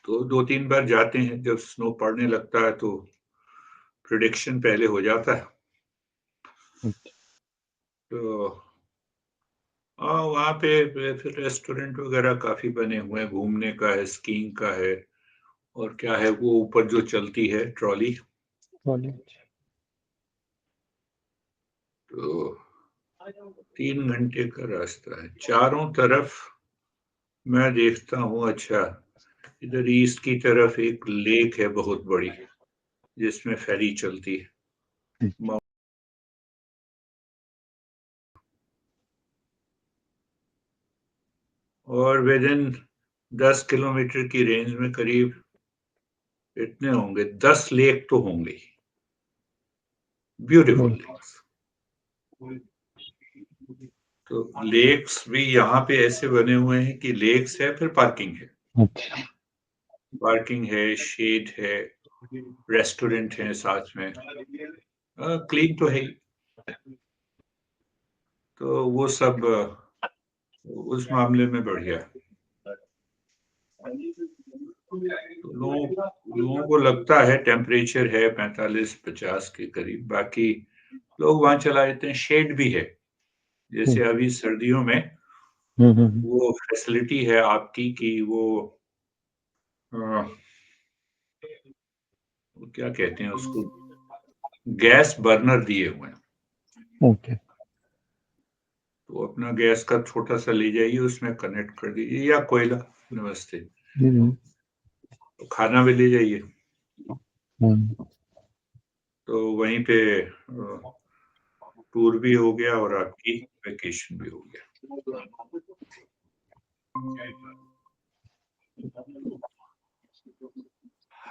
तो 2-3 बार जाते हैं, जब स्नो पड़ने लगता है तो प्रेडिक्शन पहले हो जाता है। अच्छा। तो वहाँ पे फिर रेस्टोरेंट वगैरह काफ़ी बने हुए हैं, घूमने का है, स्कीइंग का है और क्या है वो ऊपर जो चलती है ट्रॉली, कॉलेज। तो 3 घंटे का रास्ता है। चारों तरफ मैं देखता हूँ अच्छा, इधर ईस्ट की तरफ एक लेक है बहुत बड़ी, जिसमें फेरी चलती है। अच्छा। और विदिन 10 किलोमीटर की रेंज में करीब इतने होंगे, 10 लेक तो होंगे ही, ब्यूटीफुल हम्म। लेक्स। तो लेक्स भी यहाँ पे ऐसे बने हुए हैं कि लेक्स है फिर पार्किंग है, अच्छा। पार्किंग है, शेड है, रेस्टोरेंट है साथ में, क्लीन तो है ही। तो वो सब उस मामले में बढ़िया है। तो लोगों को लगता है टेम्परेचर है 45-50 के करीब, बाकी लोग वहां चला जाते हैं। शेड भी है, हम्म। जैसे अभी सर्दियों में हम्म। वो फैसिलिटी है आपकी कि वो क्या कहते हैं उसको, गैस बर्नर दिए हुए हैं। ओके। तो अपना गैस का छोटा सा ले जाइए, उसमें कनेक्ट कर दीजिए, या कोयला, नमस्ते, हम्म। तो खाना भी ले जाइए, हम्म। तो वहीं पे टूर भी हो गया और आपकी वेकेशन भी हो गया।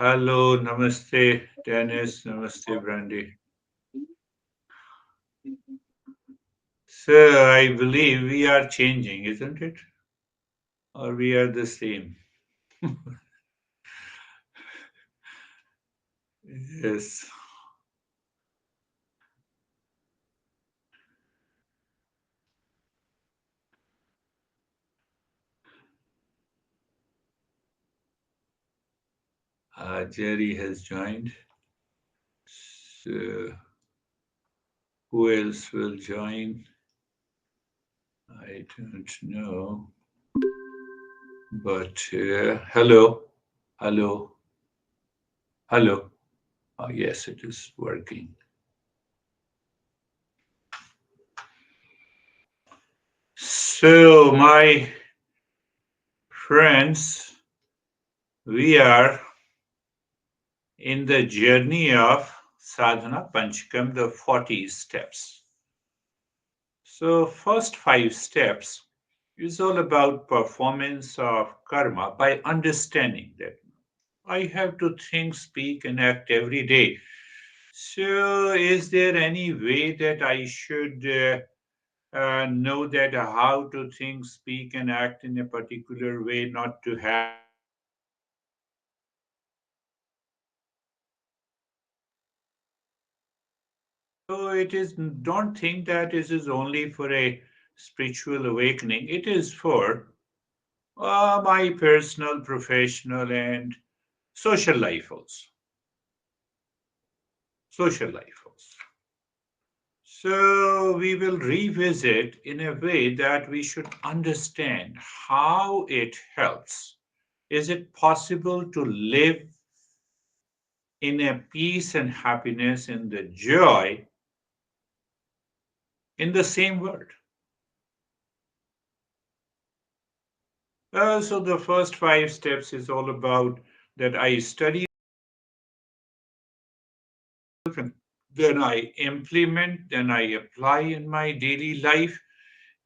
हेलो, नमस्ते टेनिस, नमस्ते brandy. So I believe we are changing, isn't it? Or we are the same? Yes. Jerry has joined. So who else will join? I don't know. But hello, hello, hello. Oh, yes, it is working. So, my friends, we are in the journey of sadhana panchakam, the 40 steps. So, first 5 steps is all about performance of karma by understanding that I have to think, speak, and act every day. So, is there any way that I should know that how to think, speak, and act in a particular way, not to have So it is, don't think that this is only for a spiritual awakening. It is for my personal, professional, and social life also. Social life also. So we will revisit in a way that we should understand how it helps. Is it possible to live in a peace and happiness and the joy in the same world? So the first 5 steps is all about that I study, then I implement, then I apply in my daily life.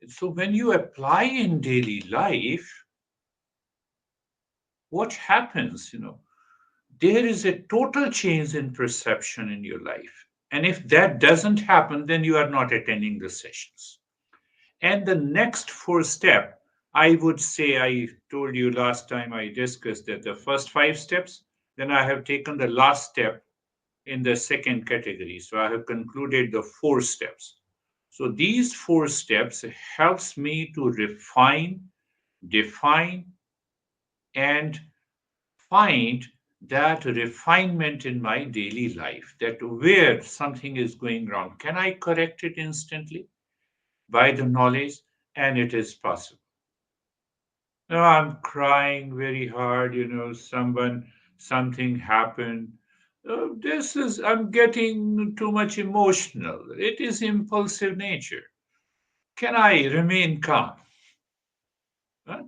So when you apply in daily life, what happens? There is a total change in perception in your life. And if that doesn't happen, then you are not attending the sessions. And the next 4 step, I would say, I told you last time I discussed that the first 5 steps, then I have taken the last step in the second category. So I have concluded the 4 steps. So these 4 steps helps me to refine, define, and find that refinement in my daily life, that where something is going wrong, can I correct it instantly by the knowledge? And it is possible. No, I'm crying very hard, something happened. I'm getting too much emotional. It is impulsive nature. Can I remain calm?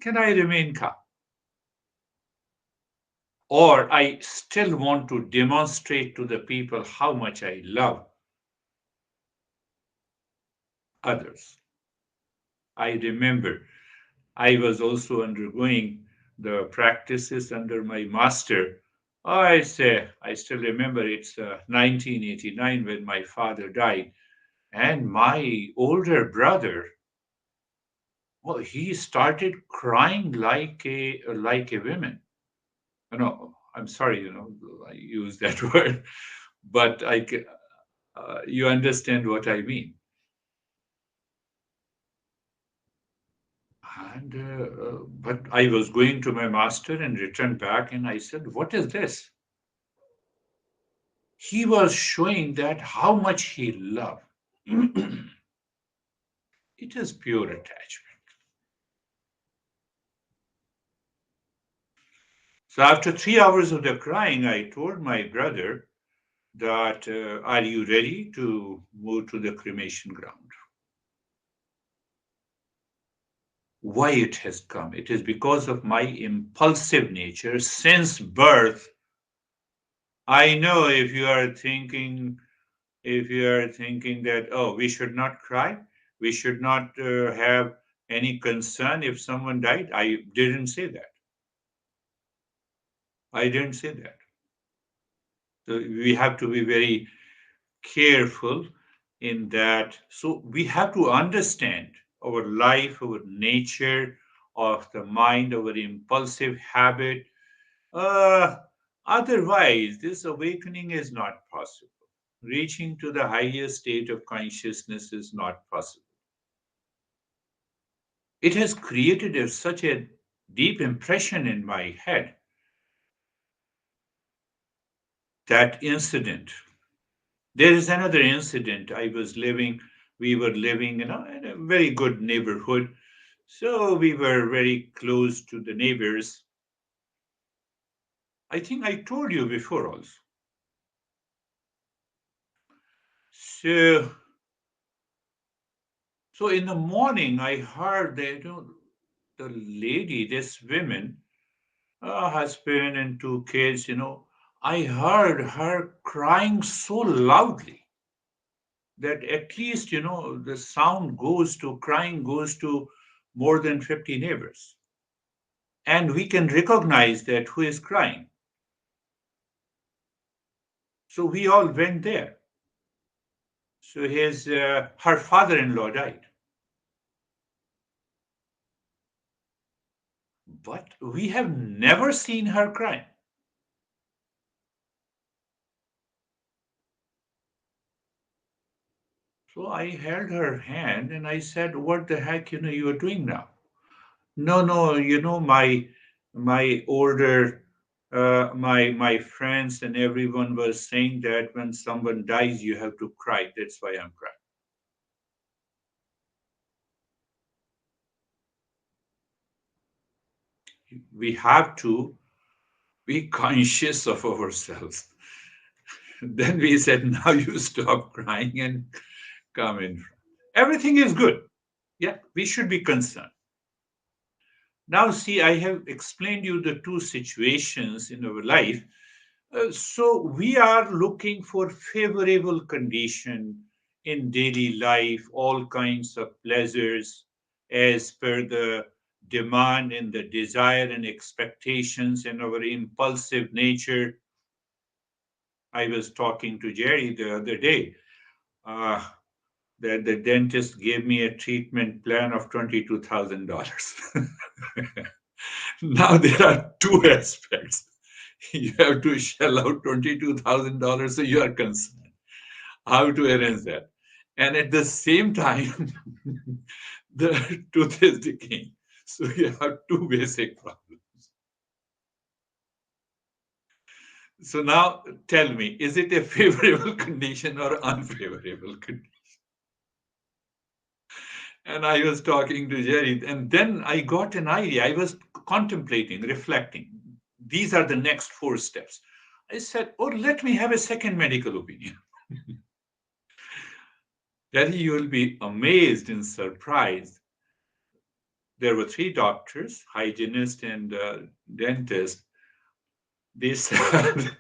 Can I remain calm? Or I still want to demonstrate to the people how much I love others. I remember I was also undergoing the practices under my master. I still remember it's 1989 when my father died, and my older brother, well, he started crying like a woman. No, I'm sorry, I use that word, but you understand what I mean. But I was going to my master and returned back, and I said, "What is this?" He was showing that how much he loved. It is pure attachment. So after 3 hours of the crying, I told my brother that, "Are you ready to move to the cremation ground?" Why it has come? It is because of my impulsive nature since birth. I know if you are thinking that, oh, we should not cry, we should not have any concern if someone died. I didn't say that. So we have to be very careful in that. So we have to understand our life, our nature of the mind, our impulsive habit. uh, Otherwise this awakening is not possible. Reaching to the highest state of consciousness is not possible. It has created such a deep impression in my head. That incident. There is another incident. We were living, in a very good neighborhood. So we were very close to the neighbors. I think I told you before also. So, so in the morning, I heard that, the lady, this woman, husband and two kids, I heard her crying so loudly that at least, the crying goes to more than 50 neighbors. And we can recognize that who is crying. So we all went there. So her father-in-law died. But we have never seen her cry. So I held her hand and I said, "What the heck, you are doing now?" No, no, my older my friends and everyone was saying that when someone dies, you have to cry. That's why I'm crying. We have to be conscious of ourselves. Then we said, "Now you stop crying and come in front." Everything is good. Yeah, we should be concerned. Now, see, I have explained you the two situations in our life. So we are looking for favorable condition in daily life, all kinds of pleasures as per the demand and the desire and expectations and our impulsive nature. I was talking to Jerry the other day. Uh, that the dentist gave me a treatment plan of $22,000. Now there are two aspects. You have to shell out $22,000, so you are concerned how to arrange that. And at the same time, the tooth is decaying. So you have two basic problems. So now tell me, is it a favorable condition or unfavorable condition? And I was talking to Jerry, and then I got an idea. I was contemplating, reflecting. These are the next four steps. I said, oh, let me have a second medical opinion. Jerry, you will be amazed and surprised. There were three doctors, hygienist and dentist. They said,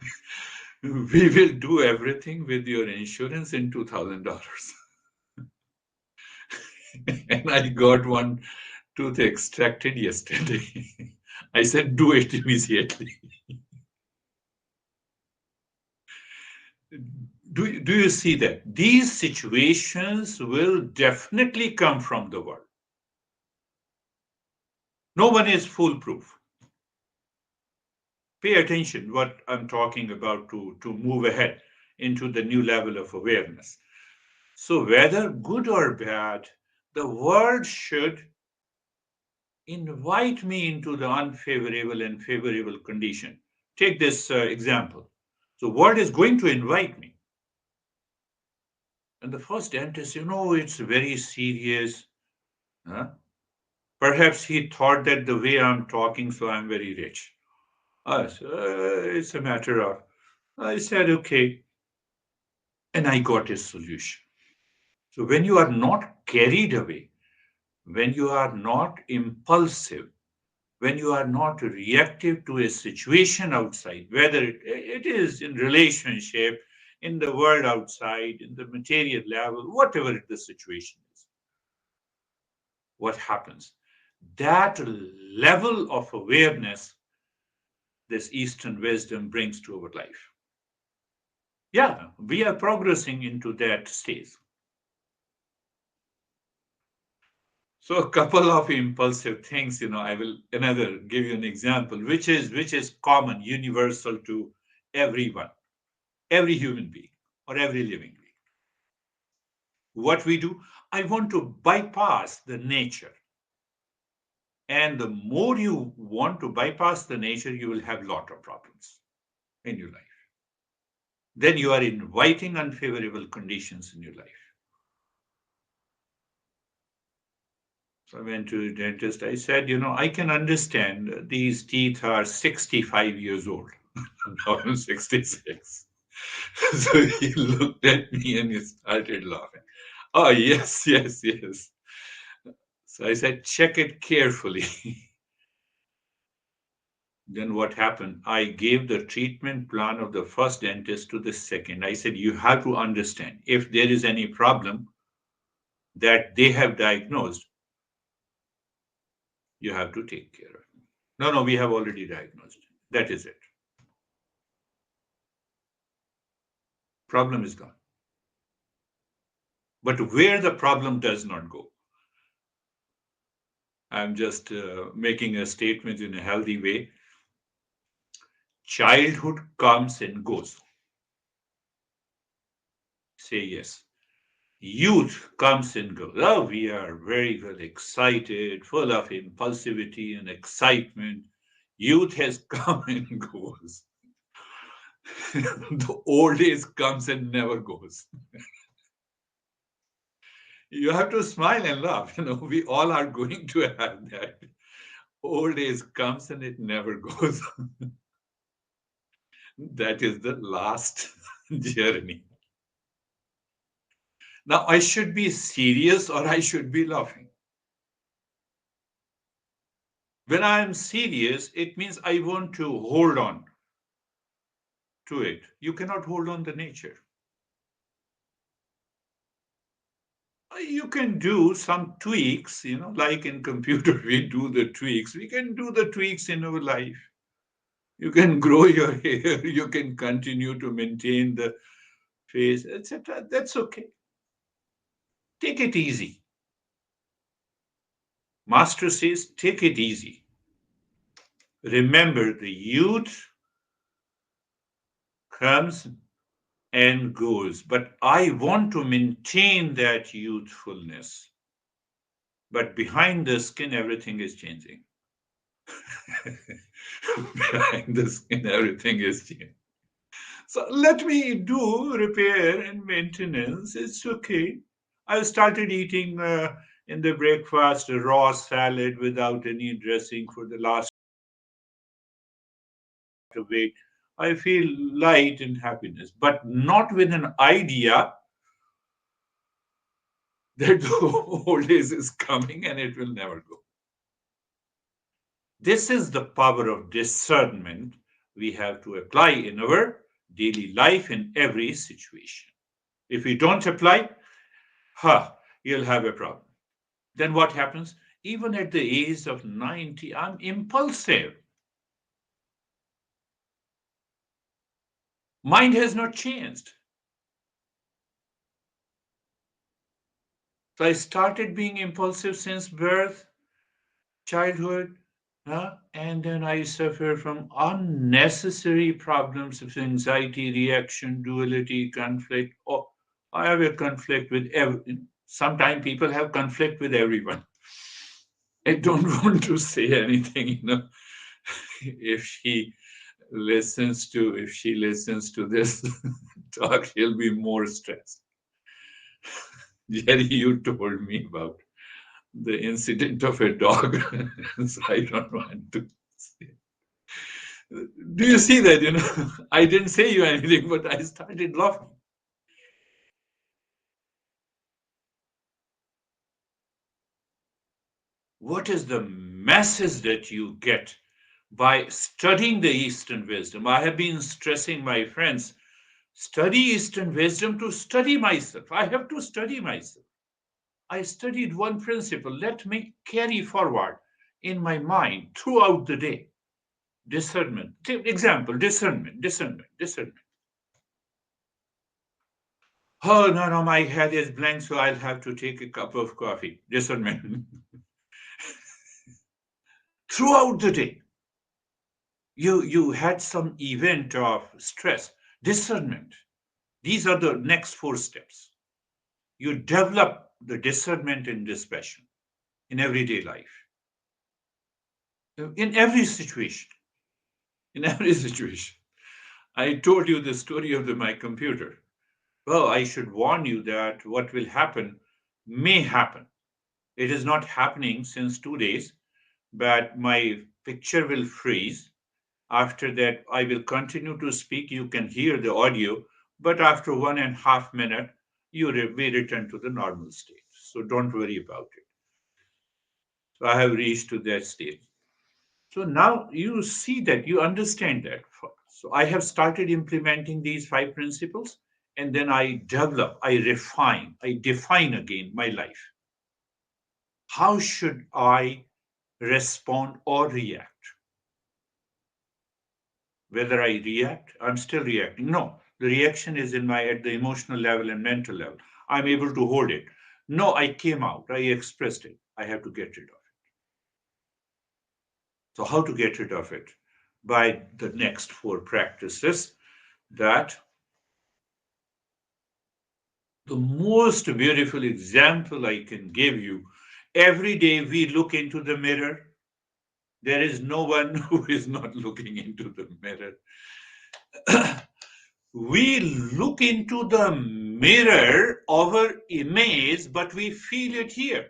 we will do everything with your insurance in $2,000. And I got one tooth extracted yesterday. I said, do it immediately. Do you see that? These situations will definitely come from the world. No one is foolproof. Pay attention what I'm talking about to move ahead into the new level of awareness. So, whether good or bad, the world should invite me into the unfavorable and favorable condition. Take this example. So, world is going to invite me. And the first dentist, it's very serious. Huh? Perhaps he thought that the way I'm talking, so I'm very rich. It's a matter of, I said, okay. And I got a solution. So when you are not carried away, when you are not impulsive, when you are not reactive to a situation outside, whether it is in relationship, in the world outside, in the material level, whatever the situation is, what happens? That level of awareness this Eastern wisdom brings to our life. Yeah, we are progressing into that stage. So a couple of impulsive things, I will another give you an example, which is common, universal to everyone, every human being or every living being. What we do, I want to bypass the nature. And the more you want to bypass the nature, you will have a lot of problems in your life. Then you are inviting unfavorable conditions in your life. So I went to a dentist. I said, I can understand these teeth are 65 years old. Now I'm 66. So he looked at me and he started laughing. Oh, yes, yes, yes. So I said, check it carefully. Then what happened? I gave the treatment plan of the first dentist to the second. I said, you have to understand if there is any problem that they have diagnosed, you have to take care of it. No, no, we have already diagnosed. That is it. Problem is gone. But where the problem does not go, I'm just making a statement in a healthy way. Childhood comes and goes. Say yes. Youth comes and goes. Oh, we are very well excited, full of impulsivity and excitement. Youth has come and goes. The old age comes and never goes. You have to smile and laugh. We all are going to have that. Old age comes and it never goes. That is the last journey. Now, I should be serious or I should be laughing. When I am serious, it means I want to hold on to it. You cannot hold on the nature. You can do some tweaks, like in computer, we do the tweaks. We can do the tweaks in our life. You can grow your hair, you can continue to maintain the face, etc. That's okay. Take it easy. Master says, take it easy. Remember, the youth comes and goes, but I want to maintain that youthfulness. But behind the skin, everything is changing. Behind the skin, everything is changing. So let me do repair and maintenance. It's okay. I started eating in the breakfast a raw salad without any dressing for the last week. I feel light and happiness, but not with an idea that the old age is coming and it will never go. This is the power of discernment we have to apply in our daily life in every situation. If we don't apply, you'll have a problem. Then what happens? Even at the age of 90, I'm impulsive. Mind has not changed. So I started being impulsive since birth, childhood, and then I suffer from unnecessary problems of anxiety, reaction, duality, conflict. Oh, I have a conflict with sometimes people have conflict with everyone. I don't want to say anything, if she listens to this talk, she'll be more stressed. Jerry, you told me about the incident of a dog, so I don't want to say. Do you see that? I didn't say you anything, but I started laughing. What is the message that you get by studying the Eastern wisdom? I have been stressing my friends, study Eastern wisdom to study myself. I have to study myself. I studied one principle. Let me carry forward in my mind throughout the day. Discernment. Example, discernment. Oh, no, no, my head is blank, so I'll have to take a cup of coffee. Discernment. Throughout the day, you had some event of stress. Discernment. These are the next four steps. You develop the discernment and dispassion in everyday life, in every situation. In every situation. I told you the story of my computer. Well, I should warn you that what will happen may happen. It is not happening since 2 days, but my picture will freeze. After that, I will continue to speak. You can hear the audio, but after 1.5 minutes, we return to the normal state. So don't worry about it. So I have reached to that state. So now you see that, you understand that. So I have started implementing these five principles, and then I develop, I refine, I define again my life. How should I respond or react? Whether I react, I'm still reacting. No, the reaction is in my at the emotional level and mental level. I'm able to hold it. No, I came out, I expressed it. I have to get rid of it. So how to get rid of it? By the next four practices that the most beautiful example I can give you. Every day we look into the mirror. There is no one who is not looking into the mirror. We look into the mirror, our image, but we feel it here.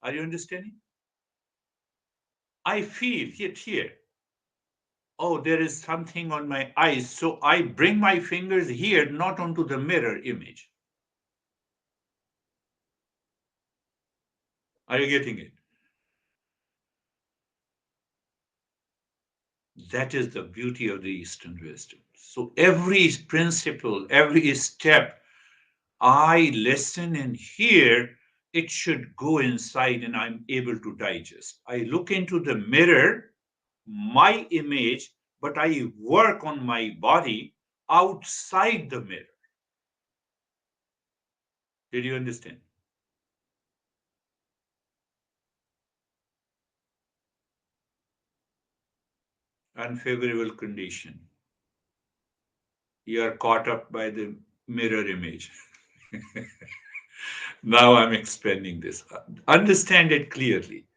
Are you understanding? I feel it here. Oh, there is something on my eyes. So I bring my fingers here, not onto the mirror image. Are you getting it? That is the beauty of the Eastern wisdom. So every principle, every step I listen and hear, it should go inside and I'm able to digest. I look into the mirror, my image, but I work on my body outside the mirror. Did you understand? Unfavorable condition. You are caught up by the mirror image. Now I'm expanding this. Understand it clearly.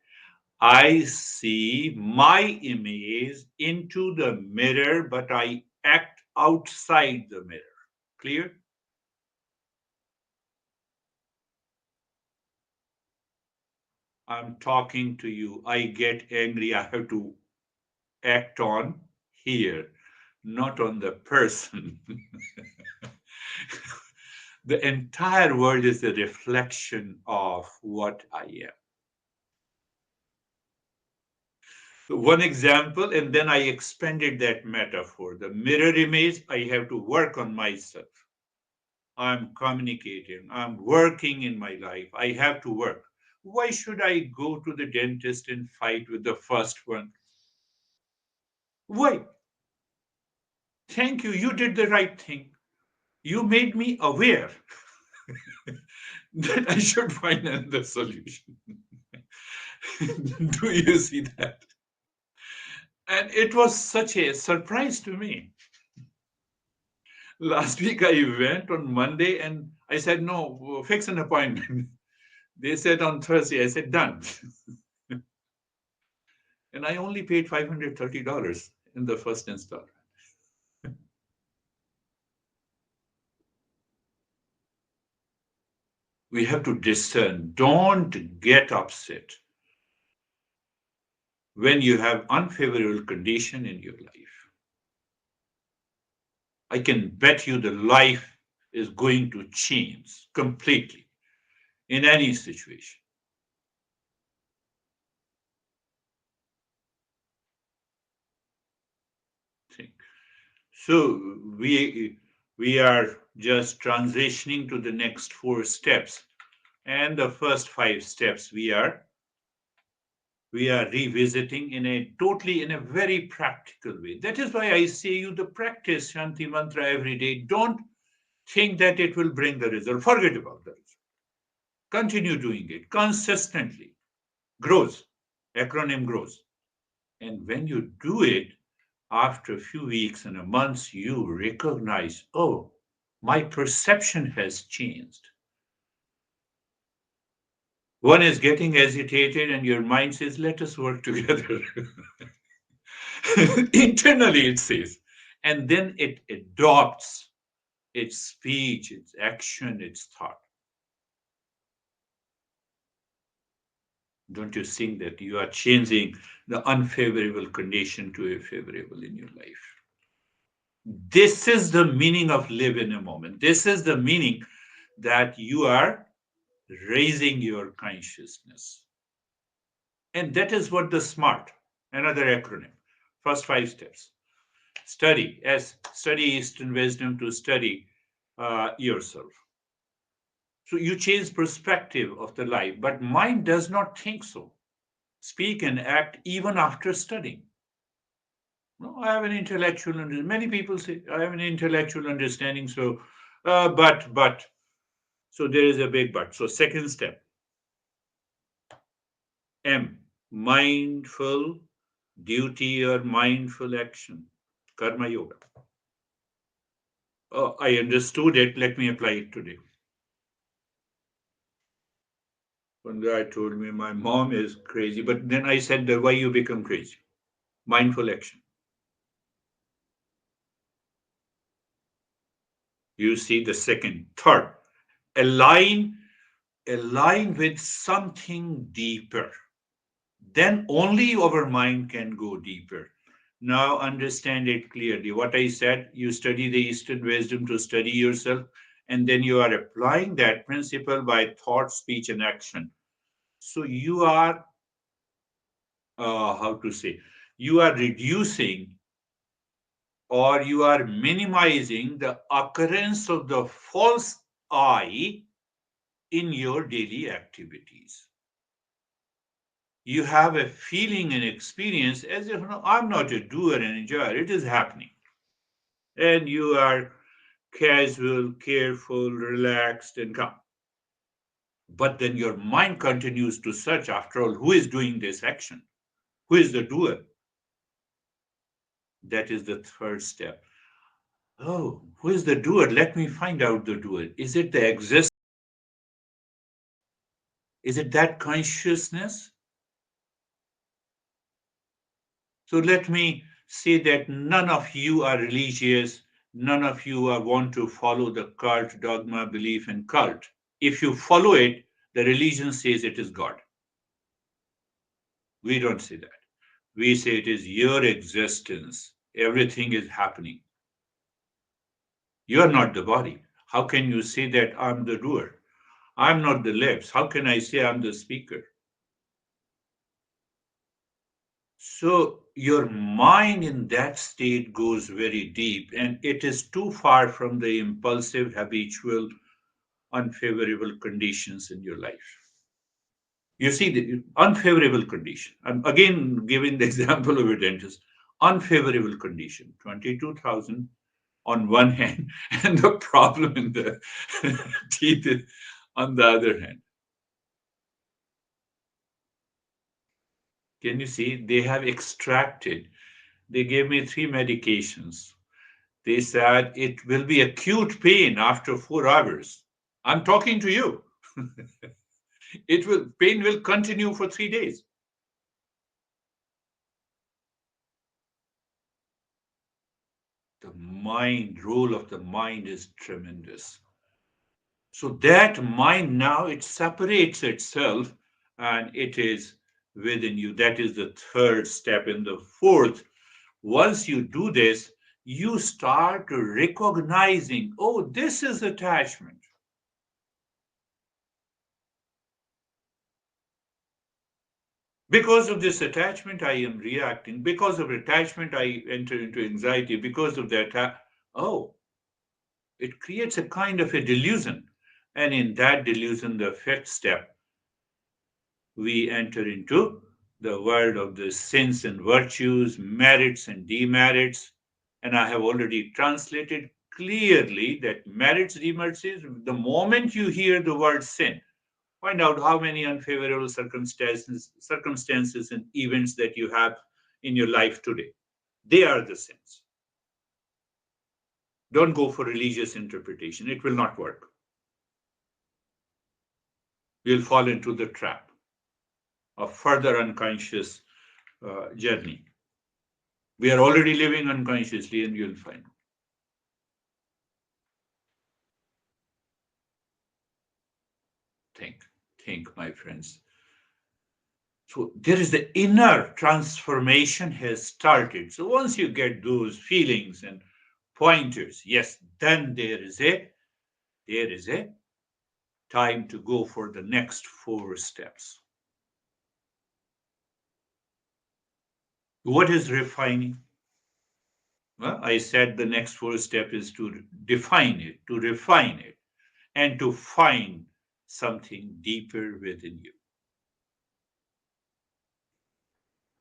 I see my image into the mirror, but I act outside the mirror. Clear? I'm talking to you. I get angry. I have to act on here, not on the person. The entire world is a reflection of what I am. So one example, and then I expanded that metaphor. The mirror image, I have to work on myself. I'm communicating, I'm working in my life. I have to work. Why should I go to the dentist and fight with the first one? Why? Thank you. You did the right thing. You made me aware that I should find another solution. Do you see that? And it was such a surprise to me. Last week I went on Monday and I said, no, fix an appointment. They said on Thursday. I said, done. And I only paid $530 in the first installment. We have to discern. Don't get upset when you have unfavorable condition in your life. I can bet you the life is going to change completely in any situation. So we are just transitioning to the next four steps, and the first five steps we are revisiting in a very practical way. That is why I say you to practice Shanti Mantra every day. Don't think that it will bring the result. Forget about the result. Continue doing it consistently. Grows. Acronym grows. And when you do it, after a few weeks and a month, you recognize, oh, my perception has changed. One is getting agitated, and your mind says, let us work together. Internally, it says. And then it adopts its speech, its action, its thought. Don't you think that you are changing the unfavorable condition to a favorable in your life? This is the meaning of live in a moment. This is the meaning that you are raising your consciousness. And that is what the SMART, another acronym, first five steps. Study Eastern wisdom to study yourself. So you change perspective of the life, but mind does not think so. Speak and act even after studying. No, I have an intellectual understanding. Many people say I have an intellectual understanding. So, but so there is a big but. So second step, M, mindful duty or mindful action, karma yoga. I understood it. Let me apply it today. One guy told me my mom is crazy, but then I said, why you become crazy? Mindful action. You see the second, third, align align with something deeper. Then only our mind can go deeper. Now understand it clearly. What I said, you study the Eastern wisdom to study yourself, and then you are applying that principle by thought, speech, and action. So you are, how to say, you are reducing or you are minimizing the occurrence of the false I in your daily activities. You have a feeling and experience as if no, I'm not a doer and enjoyer, it is happening. And you are casual, careful, relaxed, and calm. But then your mind continues to search after all, who is doing this action? Who is the doer? That is the third step. Oh, who is the doer? Let me find out the doer. Is it the exist? Is it that consciousness? So let me say that none of you are religious, none of you are want to follow the cult, dogma, belief, and cult. If you follow it, the religion says it is God. We don't say that. We say it is your existence. Everything is happening. You are not the body. How can you say that I'm the doer? I'm not the lips. How can I say I'm the speaker? So your mind in that state goes very deep, and it is too far from the impulsive, habitual, unfavorable conditions in your life. You see, the unfavorable condition. I'm again giving the example of a dentist. Unfavorable condition, 22,000 on one hand, and the problem in the teeth is on the other hand. Can you see? They have extracted, they gave me three medications. They said it will be acute pain after 4 hours. I'm talking to you. It will pain will continue for 3 days. The mind, role of the mind is tremendous. So that mind now it separates itself and it is within you. That is the third step. In the fourth, once you do this, you start recognizing, oh, this is attachment. Because of this attachment, I am reacting. Because of attachment, I enter into anxiety. Because of that, oh, it creates a kind of a delusion. And in that delusion, the fifth step, we enter into the world of the sins and virtues, merits and demerits. And I have already translated clearly that merits, demerits is the moment you hear the word sin, find out how many unfavorable circumstances and events that you have in your life today. They are the sins. Don't go for religious interpretation. It will not work. You'll fall into the trap of further unconscious journey. We are already living unconsciously, and you'll find. Think, think, my friends. So there is the inner transformation has started. So once you get those feelings and pointers, yes, then there is a time to go for the next four steps. What is refining? Well, I said the next four step is to define it, to refine it, and to find something deeper within you.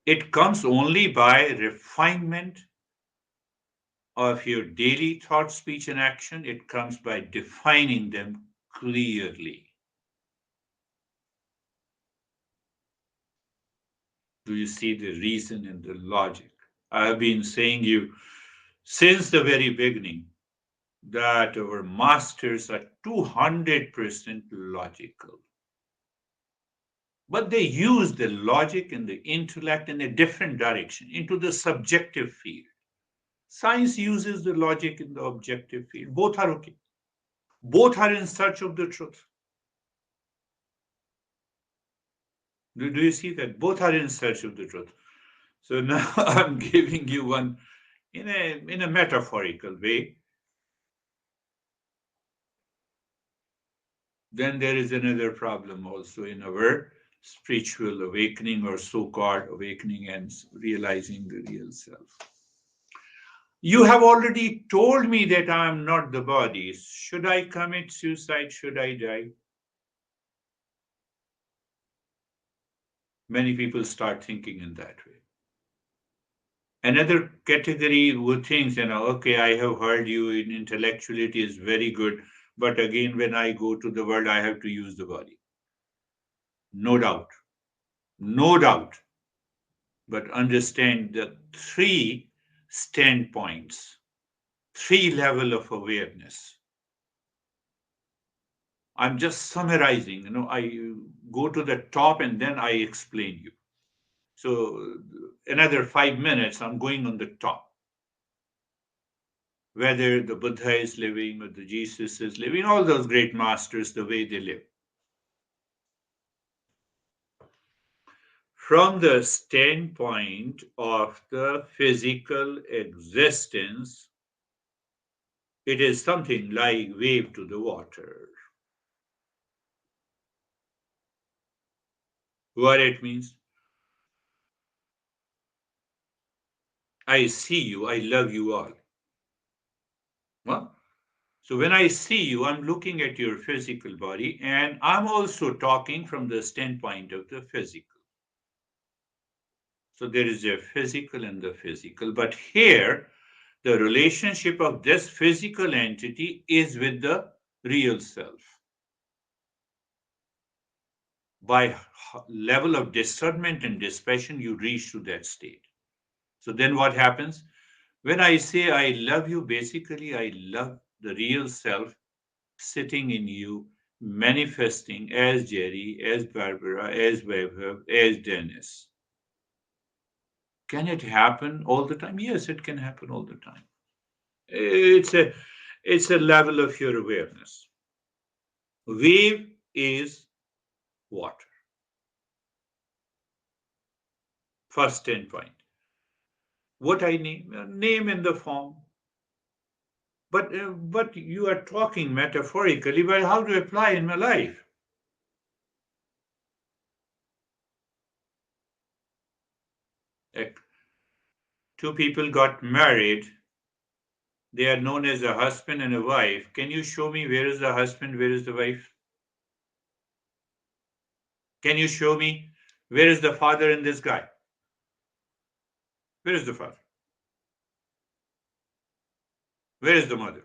It comes only by refinement of your daily thought, speech, and action. It comes by defining them clearly. Do you see the reason and the logic? I have been saying you since the very beginning that our masters are 200% logical. But they use the logic and the intellect in a different direction, into the subjective field. Science uses the logic in the objective field. Both are okay. Both are in search of the truth. Do you see that? Both are in search of the truth. So now I'm giving you one in a metaphorical way. Then there is another problem also in our spiritual awakening or so-called awakening and realizing the real self. You have already told me that I am not the body. Should I commit suicide? Should I die? Many people start thinking in that way. Another category who thinks, okay, I have heard you in intellectuality is very good, but again, when I go to the world, I have to use the body. No doubt, no doubt. But understand the three standpoints, three level of awareness. I'm just summarizing, I go to the top and then I explain you. So another 5 minutes, I'm going on the top. Whether the Buddha is living or the Jesus is living, all those great masters, the way they live. From the standpoint of the physical existence, it is something like wave to the water. What it means? I see you, I love you all. Well, so when I see you, I'm looking at your physical body, and I'm also talking from the standpoint of the physical. So there is a physical and the physical. But here, the relationship of this physical entity is with the real self. By level of discernment and dispassion, you reach to that state. So then what happens? When I say I love you, basically I love the real self sitting in you, manifesting as Jerry, as Barbara, as Vaibhav, as Dennis. Can it happen all the time? Yes, it can happen all the time. It's a it's a level of your awareness. Wave is water. First standpoint. What I name? Name in the form. But you are talking metaphorically. But how to apply in my life? Like, two people got married. They are known as a husband and a wife. Can you show me where is the husband, where is the wife? Can you show me where is the father in this guy? Where is the father? Where is the mother?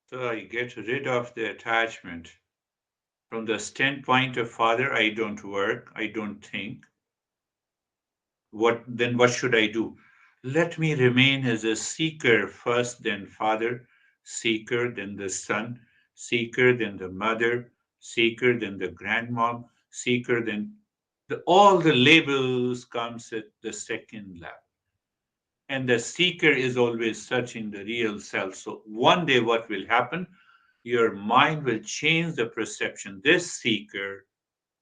So I get rid of the attachment. From the standpoint of father, I don't work, I don't think. What should I do? Let me remain as a seeker first, then father, seeker, then the son, seeker, then the mother, seeker, then the grandmom, seeker, then all the labels comes at the second level. And the seeker is always searching the real self. So one day what will happen? Your mind will change the perception. This seeker,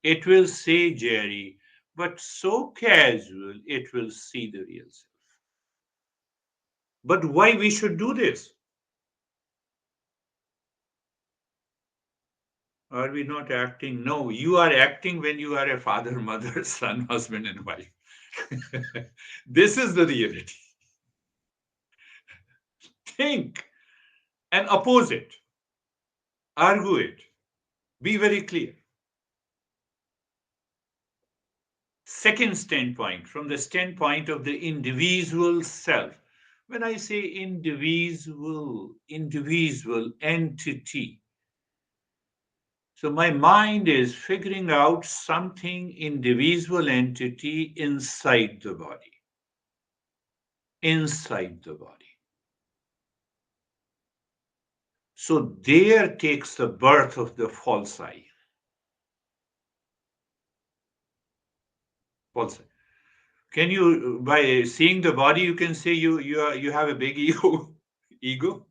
it will say Jerry, but so casual, it will see the real self. But why we should do this? Are we not acting? No, you are acting when you are a father, mother, son, husband, and wife. This is the reality. Think and oppose it, argue it, be very clear. Second standpoint, from the standpoint of the individual self. When I say individual entity, so my mind is figuring out something individual entity inside the body. Inside the body. So there takes the birth of the false I. False I. Can you, by seeing the body, you can say you have a big ego, ego.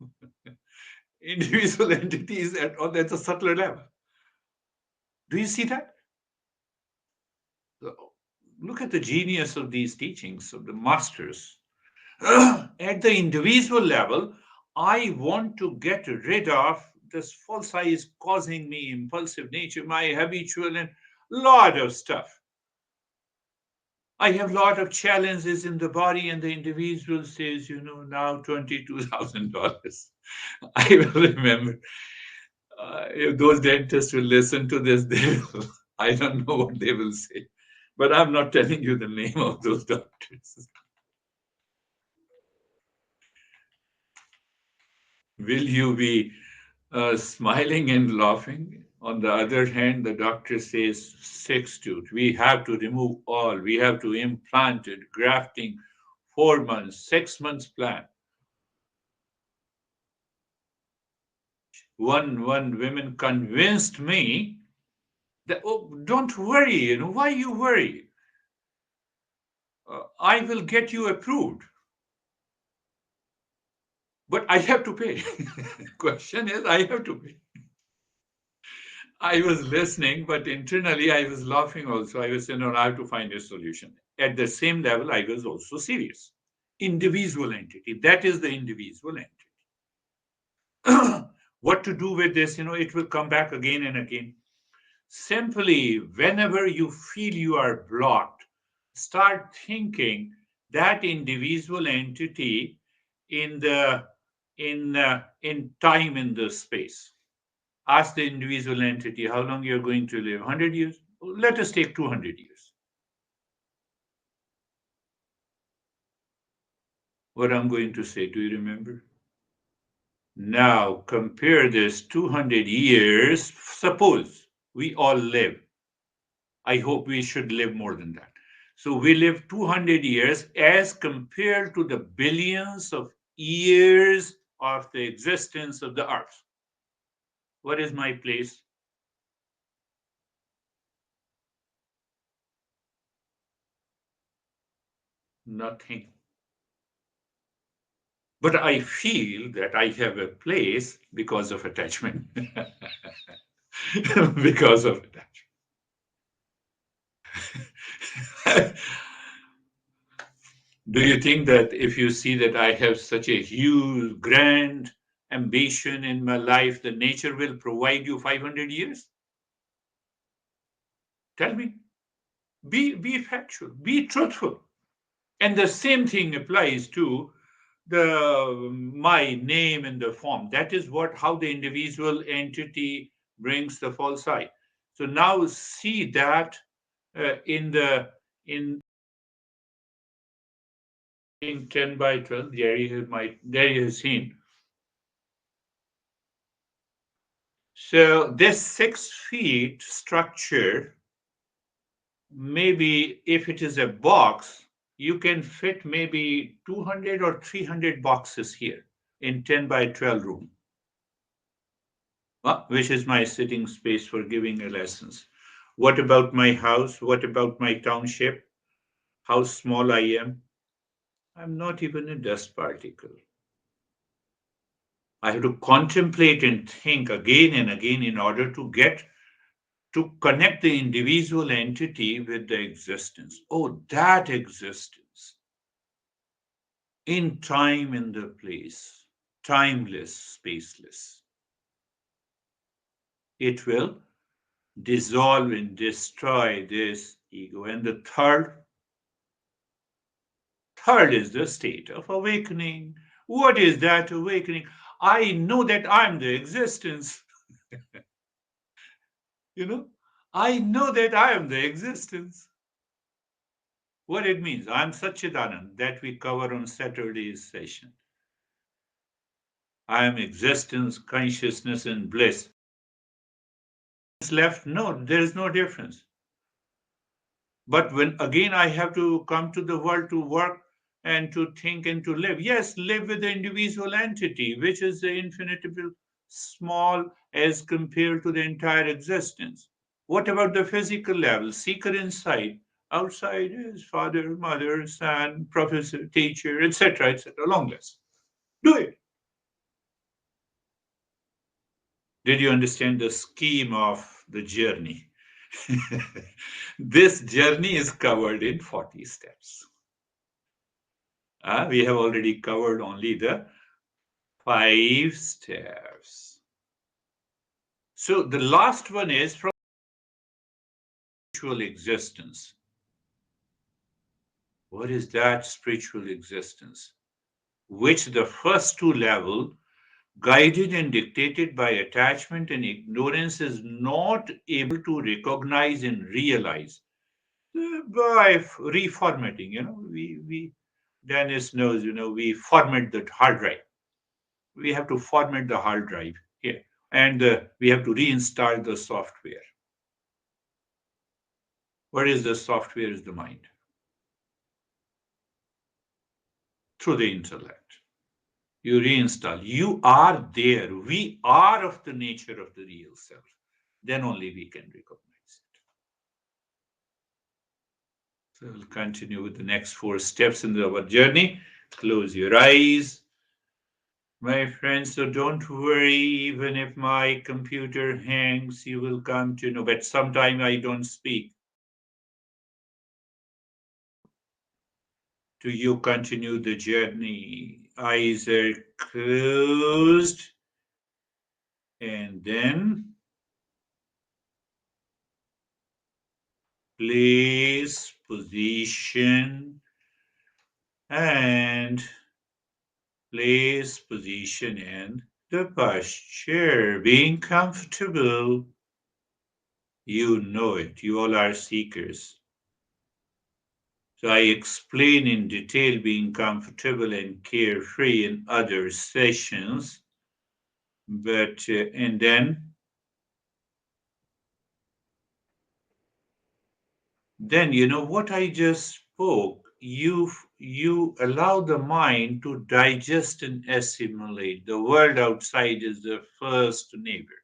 Individual entities that's a subtler level. Do you see that? Look at the genius of these teachings of the masters. At the individual level, I want to get rid of this false I is causing me impulsive nature, my habitual and lot of stuff. I have lot of challenges in the body, and the individual says, now $22,000. I will remember. If those dentists will listen to this, they will, I don't know what they will say. But I'm not telling you the name of those doctors. Will you be smiling and laughing? On the other hand, the doctor says 6 tooth. We have to remove all. We have to implant it, grafting, 4 months, 6 months plan. One woman convinced me Oh, don't worry, why you worry? I will get you approved, but I have to pay. Question is, I have to pay. I was listening, but internally I was laughing also. I was saying, no, I have to find a solution. At the same level, I was also serious. Individual entity, that is the individual entity. What to do with this? It will come back again and again. Simply, whenever you feel you are blocked, start thinking that individual entity in the in time in the space. Ask the individual entity how long you're going to live. 100 years? Let us take 200 years. What I'm going to say, do you remember? Now compare this 200 years. Suppose we all live. I hope we should live more than that. So we live 200 years as compared to the billions of years of the existence of the earth. What is my place? Nothing. But I feel that I have a place because of attachment. Because of attachment. Do you think that if you see that I have such a huge, grand ambition in my life, the nature will provide you 500 years? Tell me. Be factual, be truthful. And the same thing applies to the my name in the form. That is what how the individual entity brings the false I. So now see that in the in 10 by 12, there you have seen. So this 6 feet structure, maybe if it is a box, you can fit maybe 200 or 300 boxes here in 10 by 12 room, which is my sitting space for giving a lessons. What about my house? What about my township? How small I am? I'm not even a dust particle. I have to contemplate and think again and again in order to connect the individual entity with the existence. Oh, that existence in time in the place, timeless, spaceless. It will dissolve and destroy this ego. And the third is the state of awakening. What is that awakening? I know that I'm the existence. You know, I know that I am the existence. What it means, I'm Satchidanand, that we cover on Saturday's session. I am existence, consciousness, and bliss. Left, no, there is no difference. But when again I have to come to the world to work and to think and to live, yes, live with the individual entity, which is the infinitesimal small as compared to the entire existence. What about the physical level? Seeker inside. Outside is father, mother, son, professor, teacher, etc., etc. Long list. Do it. Did you understand the scheme of the journey? This journey is covered in 40 steps. We have already covered only the 5 steps. So the last one is from spiritual existence. What is that spiritual existence? Which the first two level, guided and dictated by attachment and ignorance, is not able to recognize and realize by reformatting. We Dennis knows. We format the hard drive. We have to format the hard drive here, and we have to reinstall the software. What is the software? Is the mind through the intellect. You reinstall. You are there. We are of the nature of the real self. Then only we can recognize. So we'll continue with the next four steps in our journey. Close your eyes, my friends. So don't worry, even if my computer hangs, you will come to know. But sometime I don't speak. Do you continue the journey? Eyes are closed, and then place, position, and place, position, and the posture. Being comfortable, you know it. You all are seekers. So I explain in detail being comfortable and carefree in other sessions, and then you know what I just spoke. You allow the mind to digest and assimilate. The world outside is the first neighbor.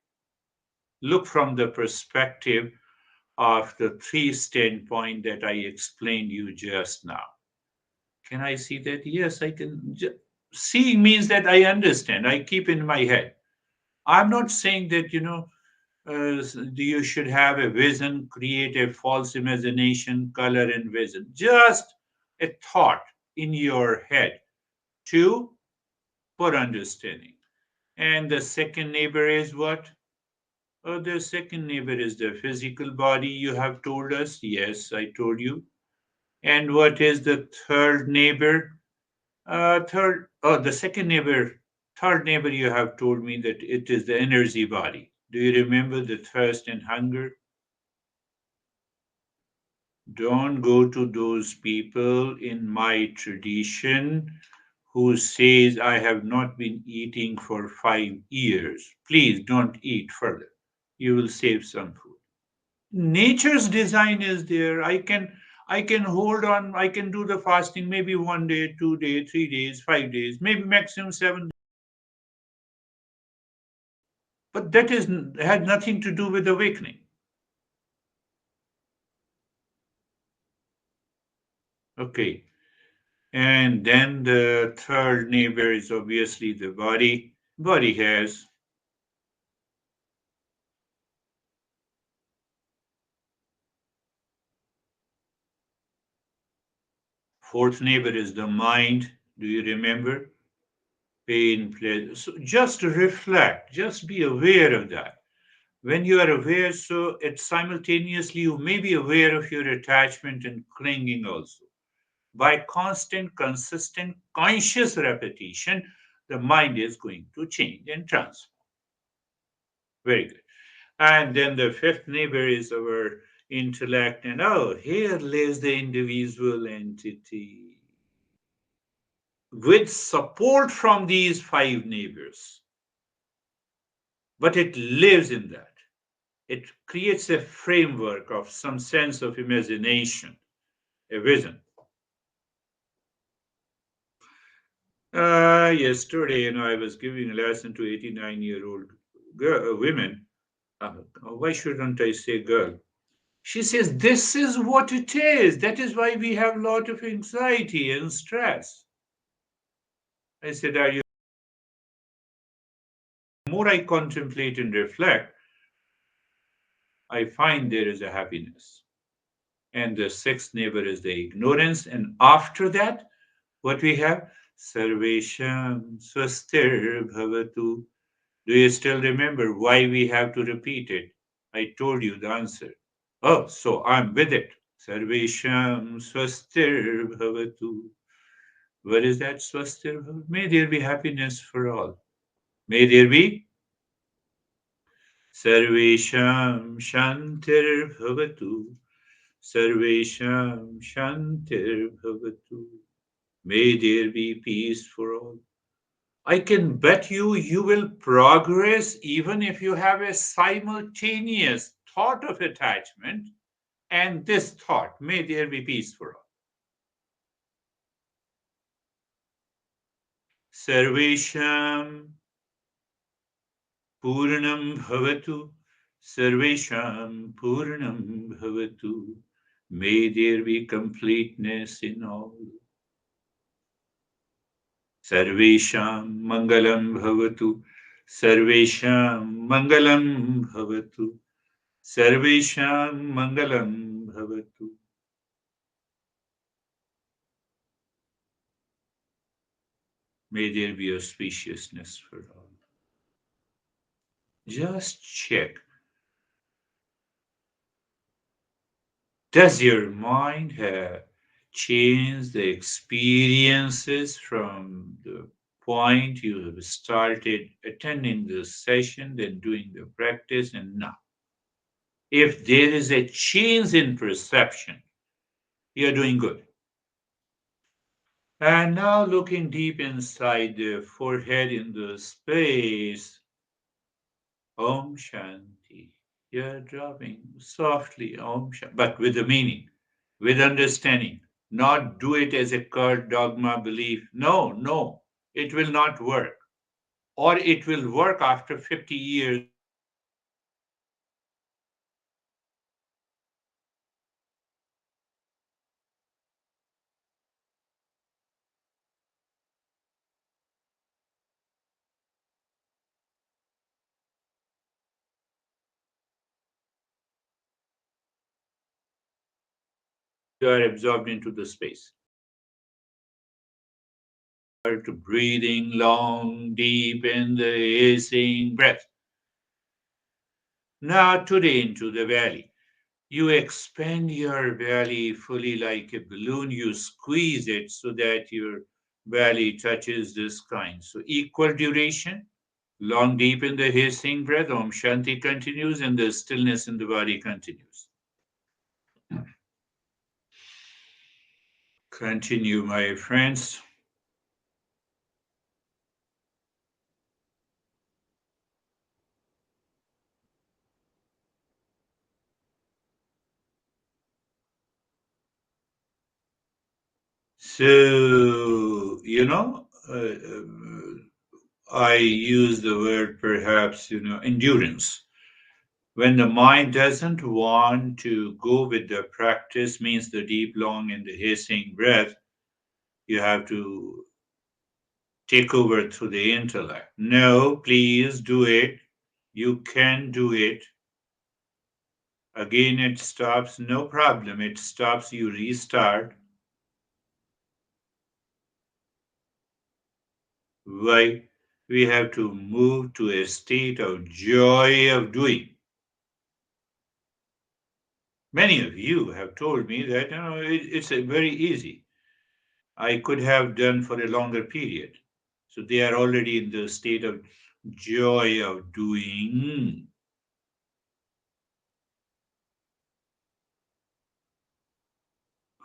Look from the perspective of the three standpoint that I explained you just now. Can I see that? Yes, I can. Seeing means that I understand. I keep in my head. I'm not saying that, you should have a vision, create a false imagination, color and vision. Just a thought in your head to for understanding. And the second neighbor is what? Oh, the second neighbor is the physical body, you have told us. Yes, I told you. And what is the third neighbor? The second neighbor, third neighbor, you have told me that it is the energy body. Do you remember the thirst and hunger? Don't go to those people in my tradition who says I have not been eating for 5 years. Please don't eat further. You will save some food. Nature's design is there. I can hold on. I can do the fasting maybe 1 day, 2 day, 3 days, 5 days, maybe maximum 7. But that is had nothing to do with awakening. Okay. And then the third neighbor is obviously the body. Body has. Fourth neighbor is the mind. Do you remember? Pain, pleasure. So just reflect. Just be aware of that. When you are aware, so it simultaneously you may be aware of your attachment and clinging also. By constant, consistent, conscious repetition, the mind is going to change and transform. Very good. And then the fifth neighbor is our intellect, and oh, here lives the individual entity with support from these five neighbors. But it lives in that. It creates a framework of some sense of imagination, a vision. Yesterday, I was giving a lesson to 89-year-old women. Why shouldn't I say girl? She says, this is what it is. That is why we have a lot of anxiety and stress. I said, are you? The more I contemplate and reflect, I find there is a happiness. And the sixth neighbor is the ignorance. And after that, what we have? Sarvesham swastir bhavatu. Do you still remember why we have to repeat it? I told you the answer. Oh, so I'm with it. Sarvesham swastir bhavatu. What is that swastir? May there be happiness for all. May there be sarvesham shantir bhavatu. Sarvesham shantir bhavatu. May there be peace for all. I can bet you you will progress even if you have a simultaneous thought of attachment and this thought. May there be peace for all. Sarvesham Purnam Bhavatu. Sarvesham Purnam Bhavatu. May there be completeness in all. Sarvesham Mangalam Bhavatu. Sarvesham Mangalam Bhavatu. Sarvesham Mangalam Bhavatu. May there be auspiciousness for all. Just check. Does your mind have changed the experiences from the point you have started attending the session, then doing the practice, and now? If there is a change in perception, you're doing good. And now looking deep inside the forehead in the space, Om Shanti. You're dropping softly, Om Shanti, but with a meaning, with understanding. Not do it as a cult dogma belief. No, no, it will not work. Or it will work after 50 years or after 100 years. You are absorbed into the space. To breathing long, deep in the hissing breath. Now today into the valley. You expand your belly fully like a balloon. You squeeze it so that your belly touches the sky. So equal duration, long deep in the hissing breath. Om Shanti continues and the stillness in the body continues. Continue, my friends. So, I use the word perhaps, endurance. When the mind doesn't want to go with the practice, means the deep, long, and the hissing breath, you have to take over through the intellect. No, please do it. You can do it. Again, it stops. No problem. It stops. You restart. Why? We have to move to a state of joy of doing. Many of you have told me that it's a very easy. I could have done for a longer period. So they are already in the state of joy of doing.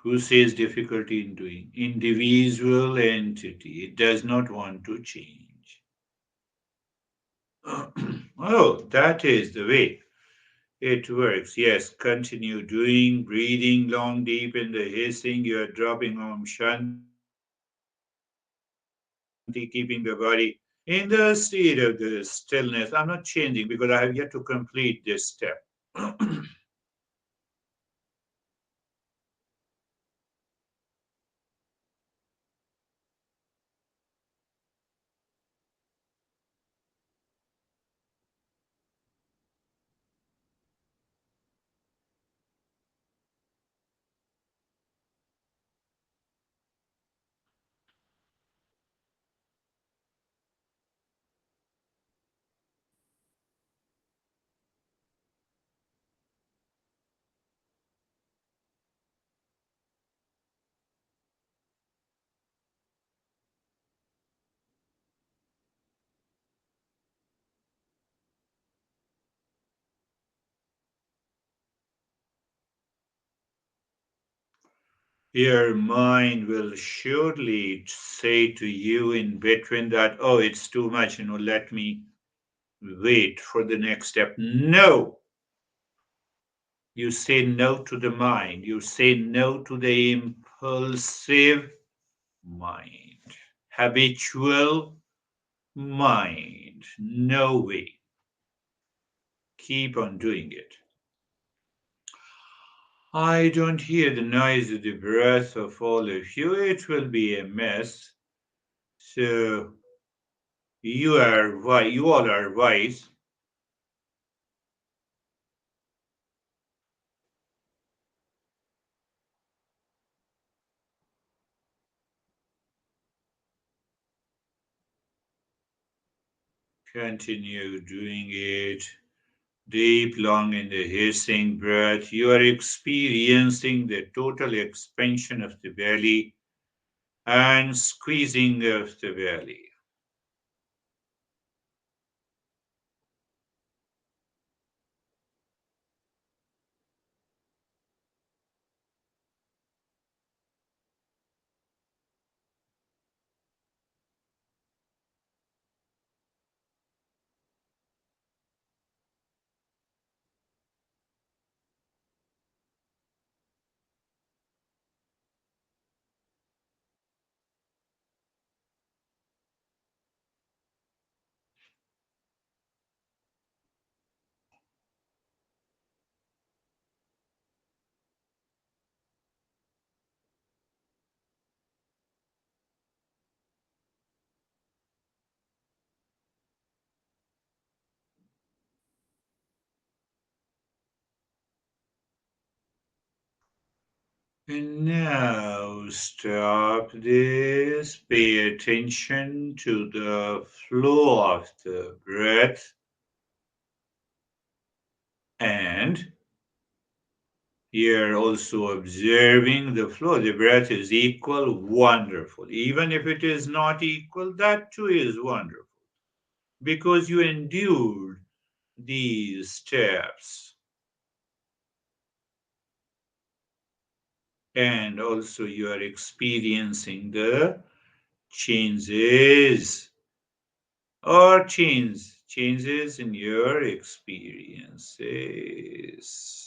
Who says difficulty in doing? Individual entity. It does not want to change. Oh, that is the way it works. Yes, continue doing, breathing long, deep in the hissing. You are dropping Om Shanti, keeping the body in the state of the stillness. I'm not changing because I have yet to complete this step. Your mind will surely say to you in between that, oh, it's too much, let me wait for the next step. No! You say no to the mind. You say no to the impulsive mind, habitual mind. No way. Keep on doing it. I don't hear the noise of the breath of all of you. It will be a mess. So you all are wise. Continue doing it. Deep, long, in the hissing breath, you are experiencing the total expansion of the belly and squeezing of the belly. And now stop this. Pay attention to the flow of the breath, and you're also observing the flow. The breath is equal, wonderful. Even if it is not equal, that too is wonderful because you endured these steps. And also you are experiencing the changes changes in your experiences.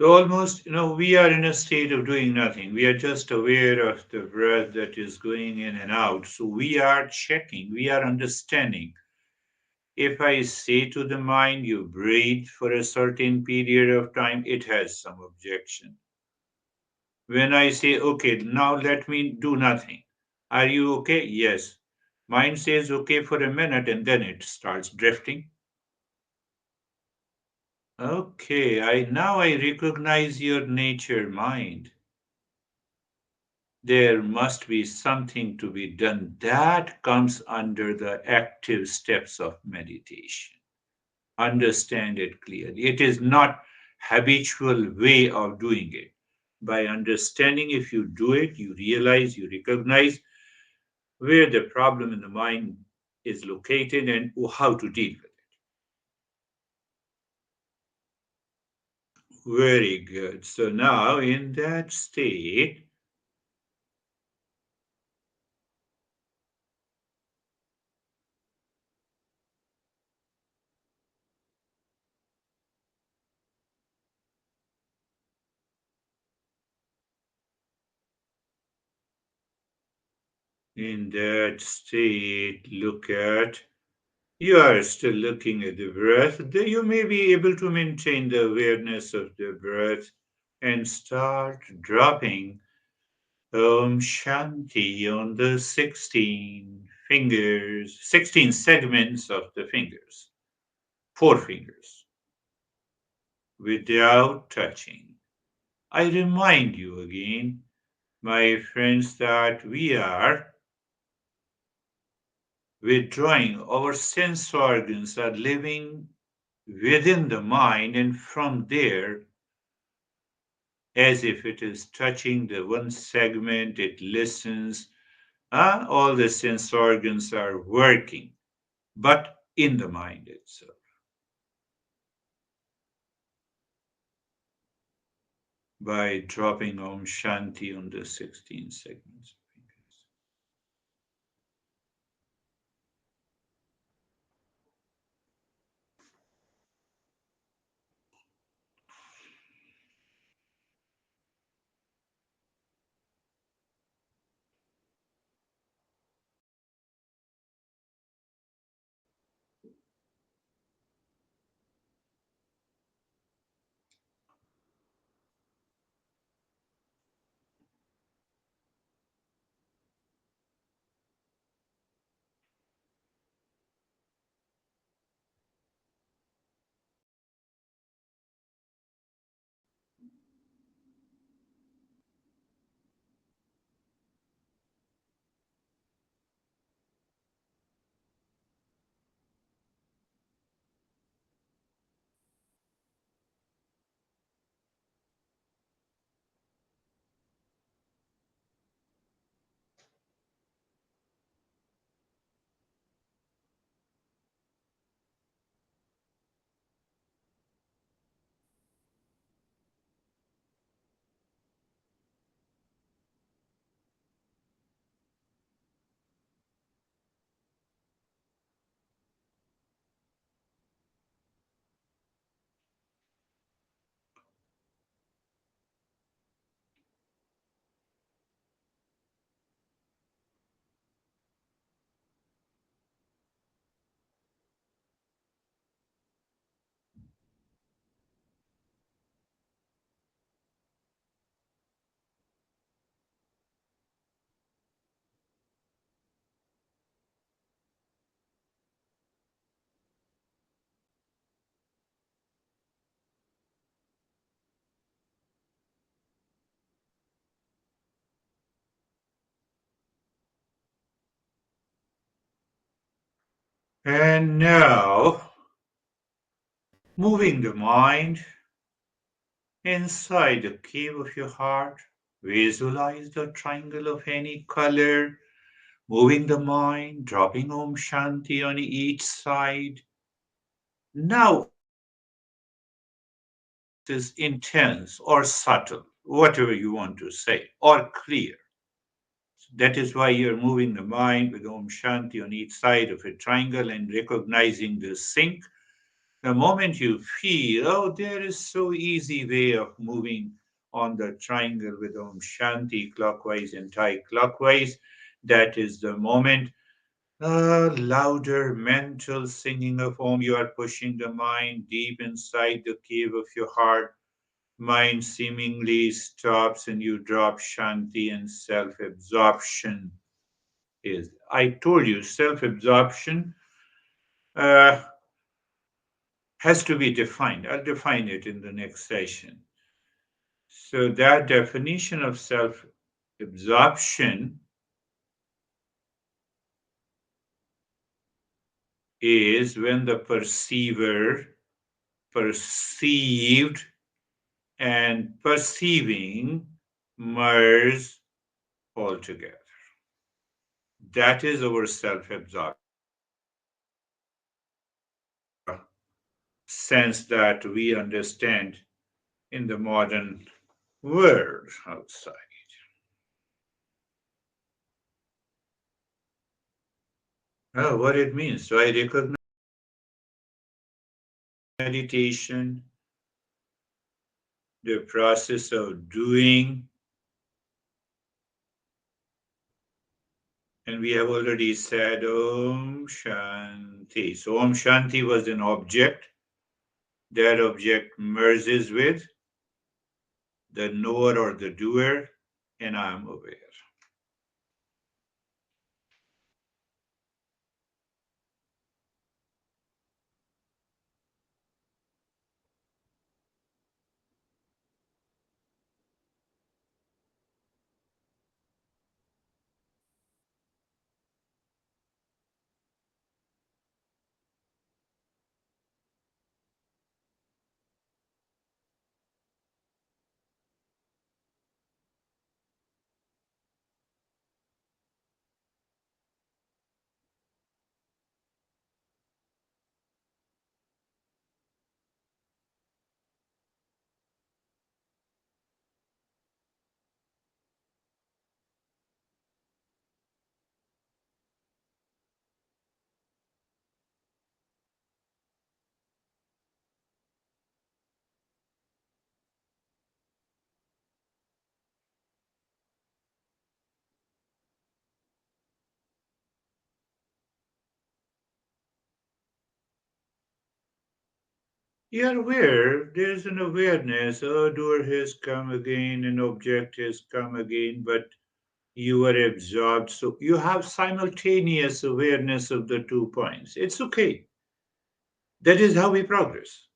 So almost, we are in a state of doing nothing. We are just aware of the breath that is going in and out. So we are checking, we are understanding. If I say to the mind, you breathe for a certain period of time, it has some objection. When I say, okay, now let me do nothing. Are you okay? Yes. Mind says, okay, for a minute, and then it starts drifting. Okay, I recognize your nature, mind. There must be something to be done. That comes under the active steps of meditation. Understand it clearly. It is not habitual way of doing it. By understanding, if you do it, you realize, you recognize where the problem in the mind is located and how to deal with it. Very good. So now in that state, look at, you are still looking at the breath. You may be able to maintain the awareness of the breath and start dropping Om Shanti on the 16 fingers, 16 segments of the fingers, four fingers, without touching. I remind you again, my friends, that we are withdrawing. Our sense organs are living within the mind, and from there, as if it is touching the one segment, it listens. All the sense organs are working, but in the mind itself. By dropping Om Shanti on the 16 segments. And now, moving the mind inside the cave of your heart, visualize the triangle of any color, moving the mind, dropping Om Shanti on each side. Now, understand that silence is intense or subtle, whatever you want to say, or clear. That is why you're moving the mind with Om Shanti on each side of a triangle and recognizing the sync. The moment you feel, oh, there is so easy way of moving on the triangle with Om Shanti clockwise and anti-clockwise, that is the moment. A louder mental singing of Om, you are pushing the mind deep inside the cave of your heart. Mind seemingly stops and you drop Shanti and self absorption is. I told you, self absorption uh, has to be defined. I'll define it in the next session. So, that definition of self absorption is when the perceiver perceived and perceiving merge altogether. That is our self absorption in the sense that we understand in the modern world outside. What it means. So I recognize meditation, the process of doing, and we have already said Om Shanti. So Om Shanti was an object. That object merges with the knower or the doer, and I am aware. You're aware, there's an awareness, a doer has come again, an object has come again, but you are absorbed. So you have simultaneous awareness of the 2 points. It's okay. That is how we progress.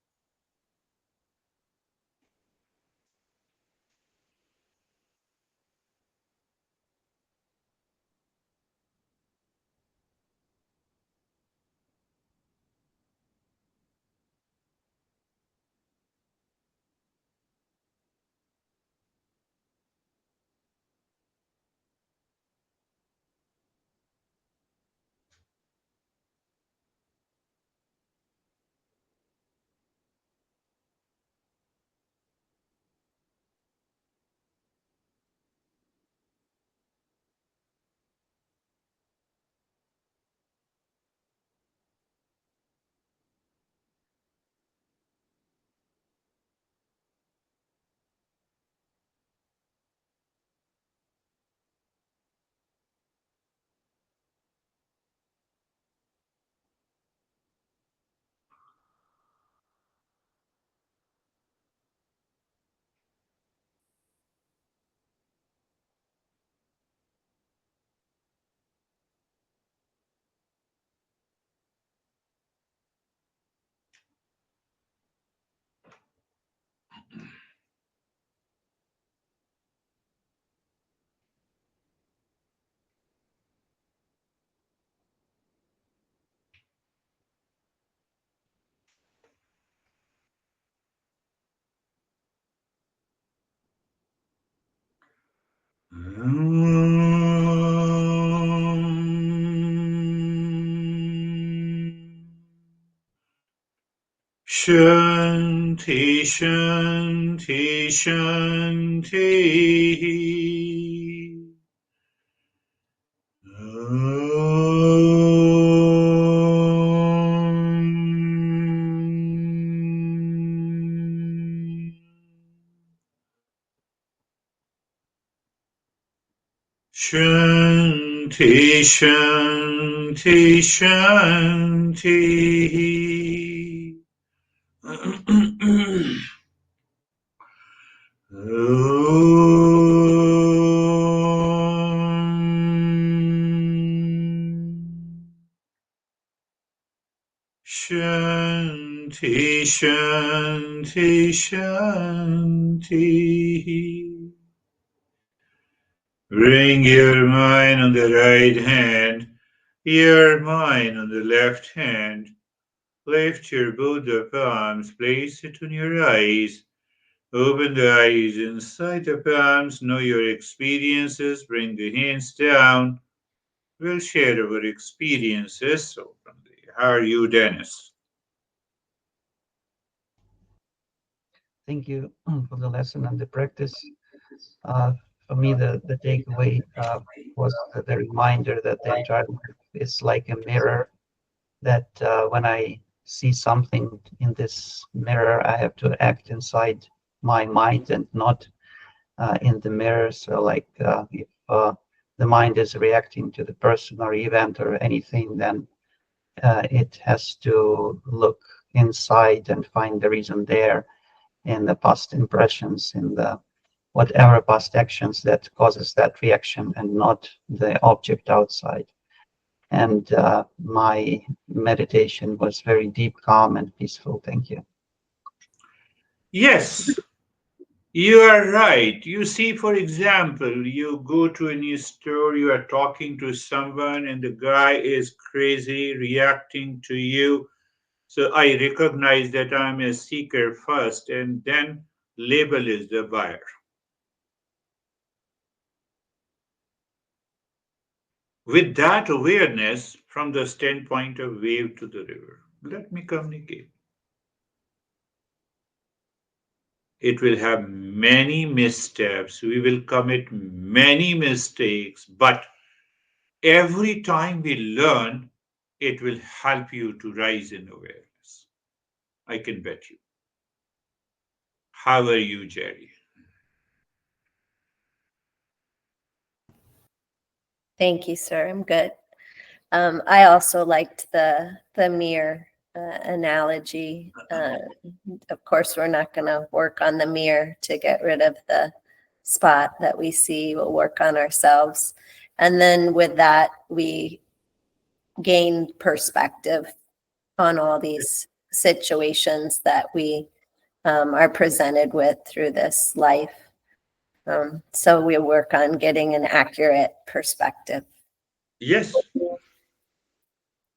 Shanti, Shanti, Shanti. Shanti, Shanti, Shanti. Shanti, Shanti, Shanti. Bring your mind on the right hand, your mind on the left hand. Lift your both the palms, place it on your eyes. Open the eyes inside the palms, know your experiences, bring the hands down. We'll share our experiences. So, how are you, Dennis? Thank you for the lesson and the practice. Uh, for me, the takeaway was the reminder that the entire life is like a mirror, that when I see something in this mirror, I have to act inside my mind and not in the mirror. So, like if the mind is reacting to the person or event or anything, then it has to look inside and find the reason there in the past impressions, in the whatever past actions that causes that reaction, and not the object outside. And my meditation was very deep, calm, and peaceful. Thank you. Yes, you are right. You see, for example, you go to a new store, you are talking to someone, and the guy is crazy, reacting to you. So I recognize that I'm a seeker first, and then label is the buyer. With that awareness from the standpoint of wave to the river, let me communicate. It will have many missteps. We will commit many mistakes, but every time we learn, it will help you to rise in awareness. I can bet you. How are you, Jerry? Thank you, sir. I'm good. I also liked the mirror analogy. Of course, we're not going to work on the mirror to get rid of the spot that we see. We'll work on ourselves, and then with that, we gain perspective on all these situations that we are presented with through this life. So we work on getting an accurate perspective. Yes.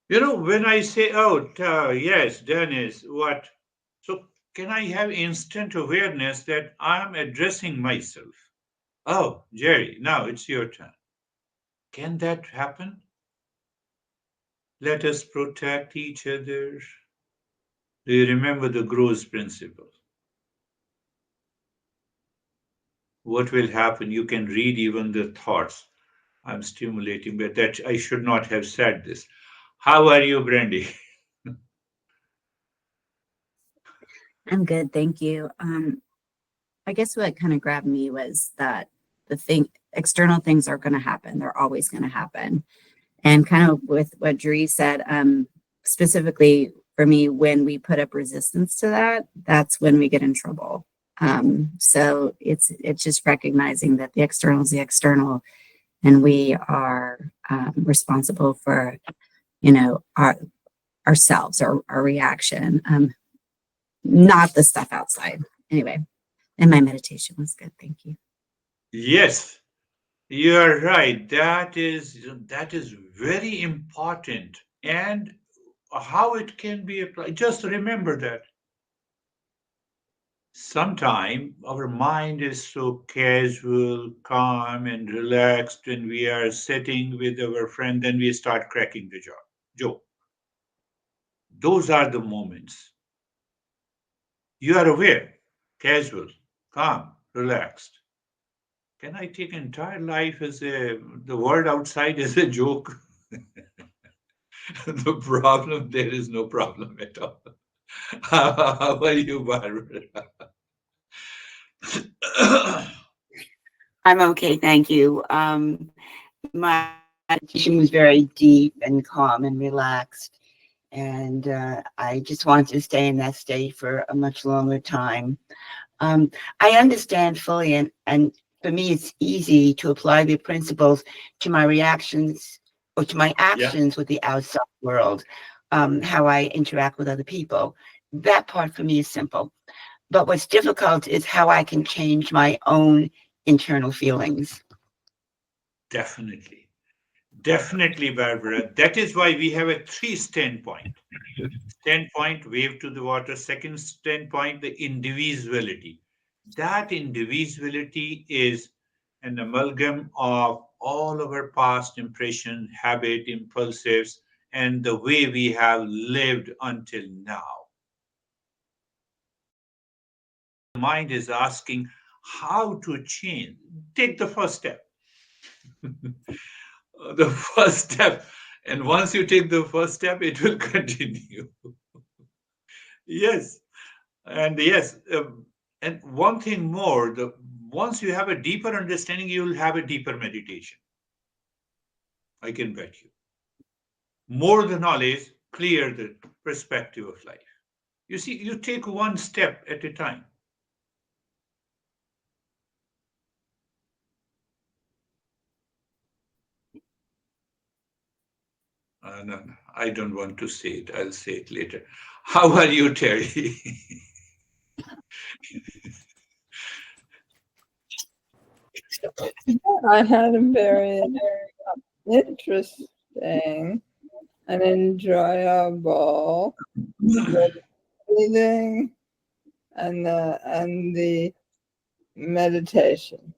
You know, when I say, oh, yes, Dennis, what? So, can I have instant awareness that I'm addressing myself? Oh, Jerry, now it's your turn. Can that happen? Let us protect each other. Do you remember the Groves principle? What will happen? You can read even the thoughts. I'm stimulating, but that I should not have said this. How are you, Brandy? I'm good, thank you. I guess what kind of grabbed me was that external things are going to happen. They're always going to happen. And kind of with what Drew said, specifically for me, when we put up resistance to that, that's when we get in trouble. So it's just recognizing that the external is the external, and we are responsible for, ourselves, our reaction, not the stuff outside. Anyway, and my meditation was good. Thank you. Yes, you are right. That is very important. And how it can be applied. Just remember that sometimes our mind is so casual, calm, and relaxed when we are sitting with our friend, then we start cracking the joke. Those are the moments. You are aware, casual, calm, relaxed. Can I take entire life as the world outside as a joke? The problem, there is no problem at all. How are you, Barbara? I'm okay, thank you. My meditation was very deep and calm and relaxed, and I just wanted to stay in that state for a much longer time. I understand fully, and for me, it's easy to apply the principles to my reactions or to my Yeah, actions with the outside world, how I interact with other people. That part for me is simple. But what's difficult is how I can change my own internal feelings. definitely. Definitely, Barbara. That is why we have a three standpoint. Standpoint, wave to the water. Second standpoint, the individuality. That individuality is an amalgam of all our past impression, habit, impulsives, and the way we have lived until now. The mind is asking how to change. Take the first step. The first step. And once you take the first step, it will continue. Yes. And yes, and one thing more, the once you have a deeper understanding, you will have a deeper meditation. I can bet you. More the knowledge, clear the perspective of life. You see, you take one step at a time. No, no, I don't want to say it. I'll say it later. How are you, Terry? I had a very interesting and enjoyable breathing and the meditation.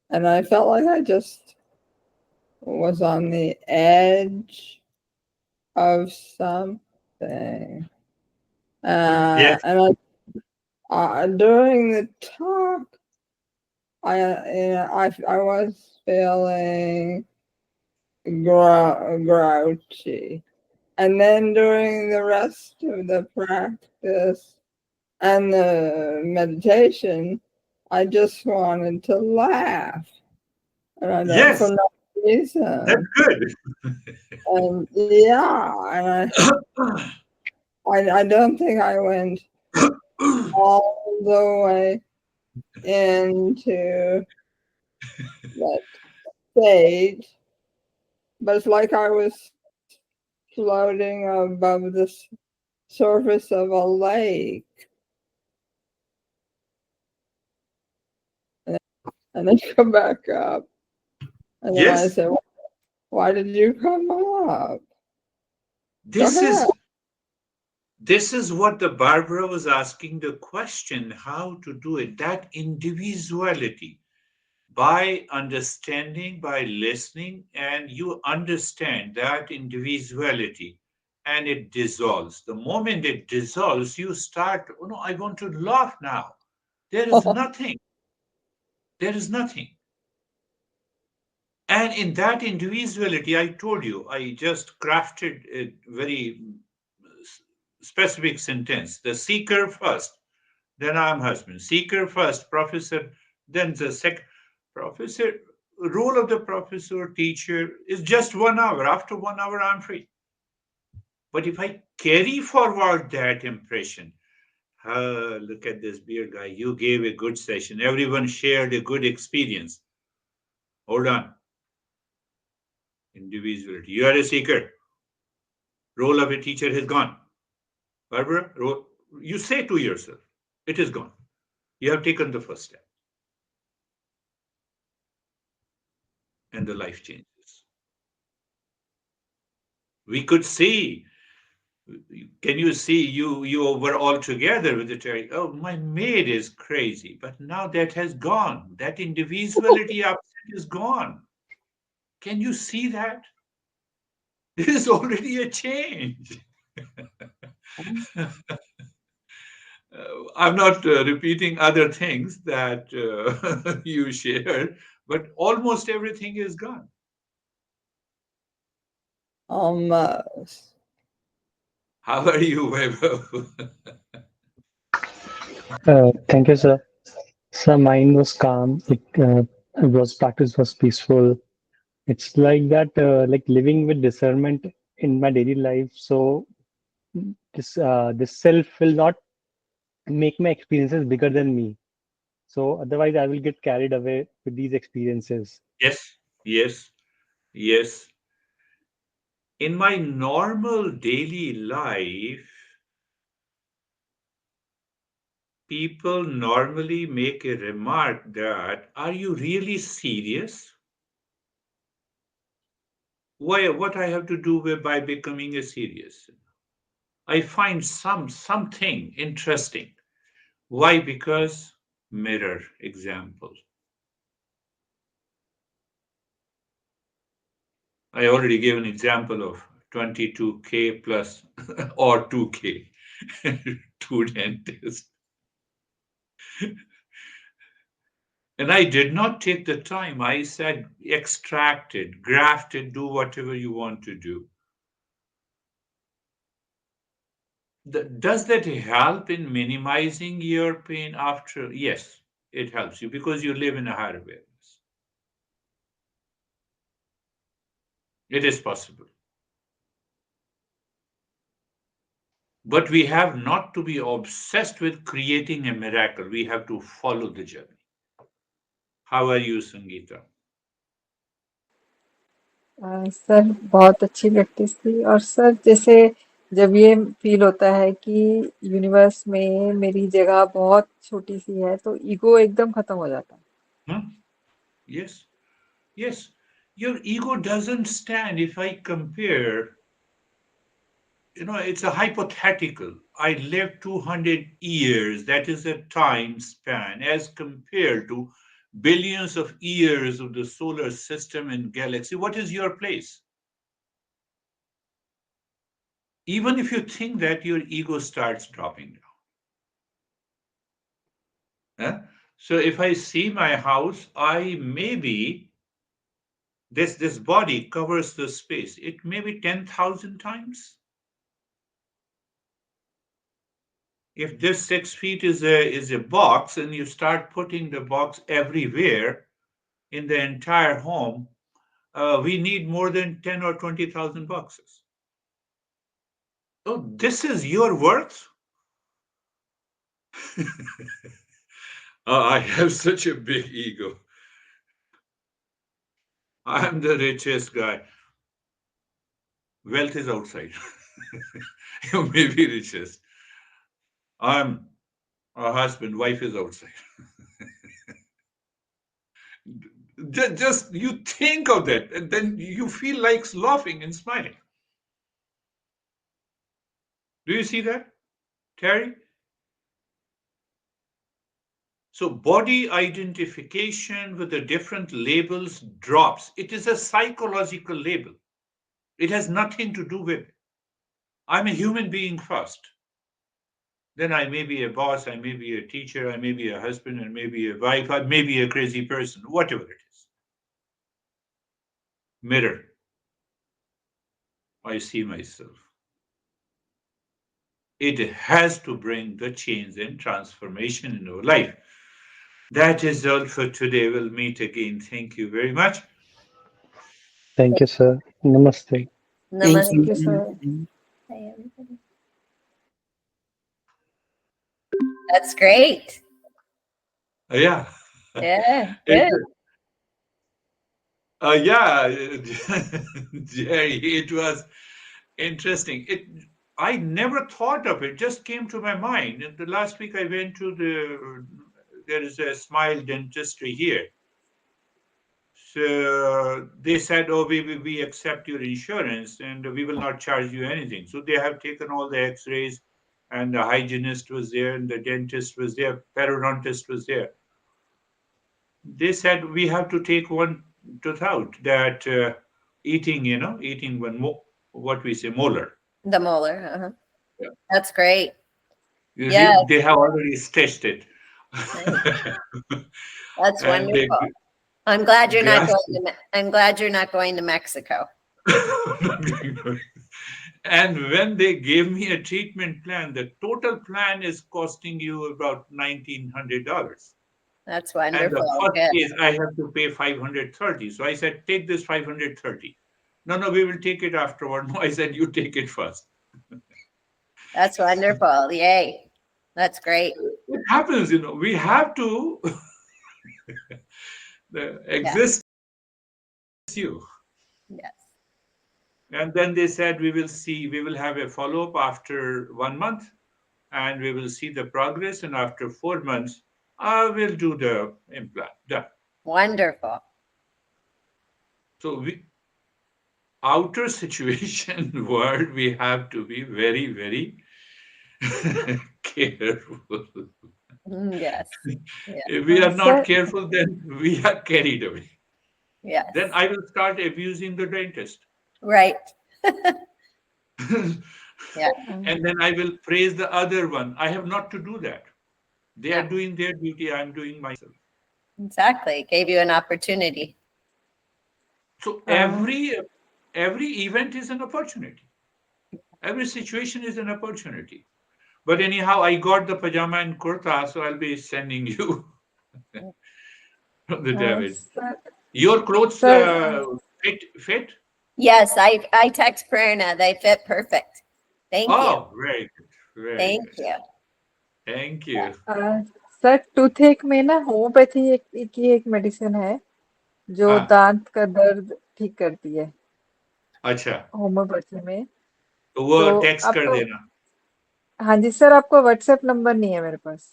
And I felt like I just was on the edge of something. Yes, And during the talk, I was feeling grouchy. And then during the rest of the practice and the meditation, I just wanted to laugh. And I don't for yes, no that's reason. good. And yeah, and I don't think I went all the way into that state, but it's like I was floating above the surface of a lake. And then come back up. And then I Yes, said, why did you come up? Go this ahead. is this is what the Barbara was asking the question how to do it. That individuality by understanding, by listening, and you understand that individuality and it dissolves. The moment it dissolves, you start, oh no, I want to laugh now. There is nothing. There is nothing. And in that individuality, I told you, I just crafted a very specific sentence. The seeker first, then I'm husband. Seeker first, professor, then the second. Professor, role of the professor, teacher is just 1 hour. After 1 hour, I'm free. But if I carry forward that impression, look at this beer guy, you gave a good session. Everyone shared a good experience. Hold on. Individuality. You are a seeker. Role of a teacher has gone. Barbara, you say to yourself, it is gone. You have taken the first step, and the life changes. We could see. Can you see you were all together with the Terry? Oh, my maid is crazy, but now that has gone. That individuality upset is gone. Can you see that? There is already a change. I'm not repeating other things that you shared, but almost everything is gone. Almost. How are you, Vaibhav? Thank you, sir. So mine was calm. It was practice was peaceful. It's like that, like living with discernment in my daily life. So this self will not make my experiences bigger than me. So otherwise, I will get carried away with these experiences. Yes, yes, yes. In my normal daily life, people normally make a remark that, are you really serious? Why, what I have to do by becoming a serious? I find something interesting. Why? Because mirror example. I already gave an example of 22K plus or 2K, two dentists. And I did not take the time. I said, extract it, graft it, do whatever you want to do. Does that help in minimizing your pain after? Yes, it helps you because you live in a higher awareness. It is possible. But we have not to be obsessed with creating a miracle. We have to follow the journey. How are you, Sangeeta? Sir बहुत अच्छी practice थी और sir जैसे जब ये feel होता है कि यूनिवर्स में मेरी जगह बहुत छोटी सी है तो ईगो एकदम खत्म हो जाता है Hmm? Yes, yes. Your ego doesn't stand if I compare. It's a hypothetical. I live 200 years. That is a time span as compared to billions of years of the solar system and galaxy. What is your place? Even if you think that, your ego starts dropping down. So if I see my house, I maybe this body covers the space. It may be 10,000 times. If this 6 feet is a box and you start putting the box everywhere in the entire home, we need more than 10 or 20,000 boxes. Oh, this is your worth? I have such a big ego. I'm the richest guy. Wealth is outside. You may be richest. I'm a husband, wife is outside. Just you think of that, and then you feel like laughing and smiling. Do you see that, Terry? So body identification with the different labels drops. It is a psychological label. It has nothing to do with I'm a human being first. Then I may be a boss, I may be a teacher, I may be a husband, and maybe a wife, I may be a crazy person, whatever it is. Mirror. I see myself. It has to bring the change and transformation in our life. That is all for today. We'll meet again. Thank you very much. Thank you, sir. Namaste. Thank thank Namaste. You sir you. Hey, everybody. That's great. Yeah. Yeah, It, good. yeah, Jerry, it was interesting. I never thought of it, just came to my mind. And the last week I went to there is a Smile Dentistry here. So they said, oh, we accept your insurance and we will not charge you anything. So they have taken all the x-rays and the hygienist was there and the dentist was there, periodontist was there. They said, we have to take one tooth out that eating one what we say, molar. The molar. Uh-huh. Yeah. That's great. You Yeah, see, they have already stretched it. that's And they wonderful. I'm glad you're not grasp going to. I'm glad you're not going to Mexico. and when they gave me a treatment plan, the total plan is costing you about $1,900. That's And the wonderful. first Good. case, I have to pay 530. So I said, take this 530. No, no, we will take it afterward. No, I said, you take it first. That's wonderful. Yay. That's great. It happens, we have to exist you. Yes. And then they said, we will have a follow-up after 1 month, and we will see the progress. And after 4 months, I will do the implant. Done. Wonderful. So outer situation world, we have to be very, very careful. Yes. Yeah. If we are not Sir, careful, then we are carried away. Yes. Then I will start abusing the dentist. Right. Yeah. And then I will praise the other one. I have not to do that. They are Yeah. doing their duty. I'm doing myself. Exactly. Gave you an opportunity. So uh, every event is an opportunity. Every situation is an opportunity. But anyhow, I got the pajama and kurta, so I'll be sending you the David. sir, Your clothes sir, fit? Yes, I text Prerna. They fit perfect. Thank you. Oh, very good. Very Thank good. you. Thank you. Sir toothache में ना homeopathy की एक medicine है जो हाँ, दांत का दर्द ठीक करती है अच्छा। होम्योपैथी में तो वो तो टेक्स्ट कर आपको देना। हाँ जी सर आपको व्हाट्सएप नंबर नहीं है मेरे पास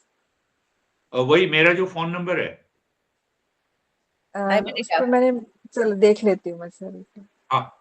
और वही मेरा जो फ़ोन नंबर है। I'm gonna उस go. पर मैंने चलो देख लेती हूँ मैं सर हाँ,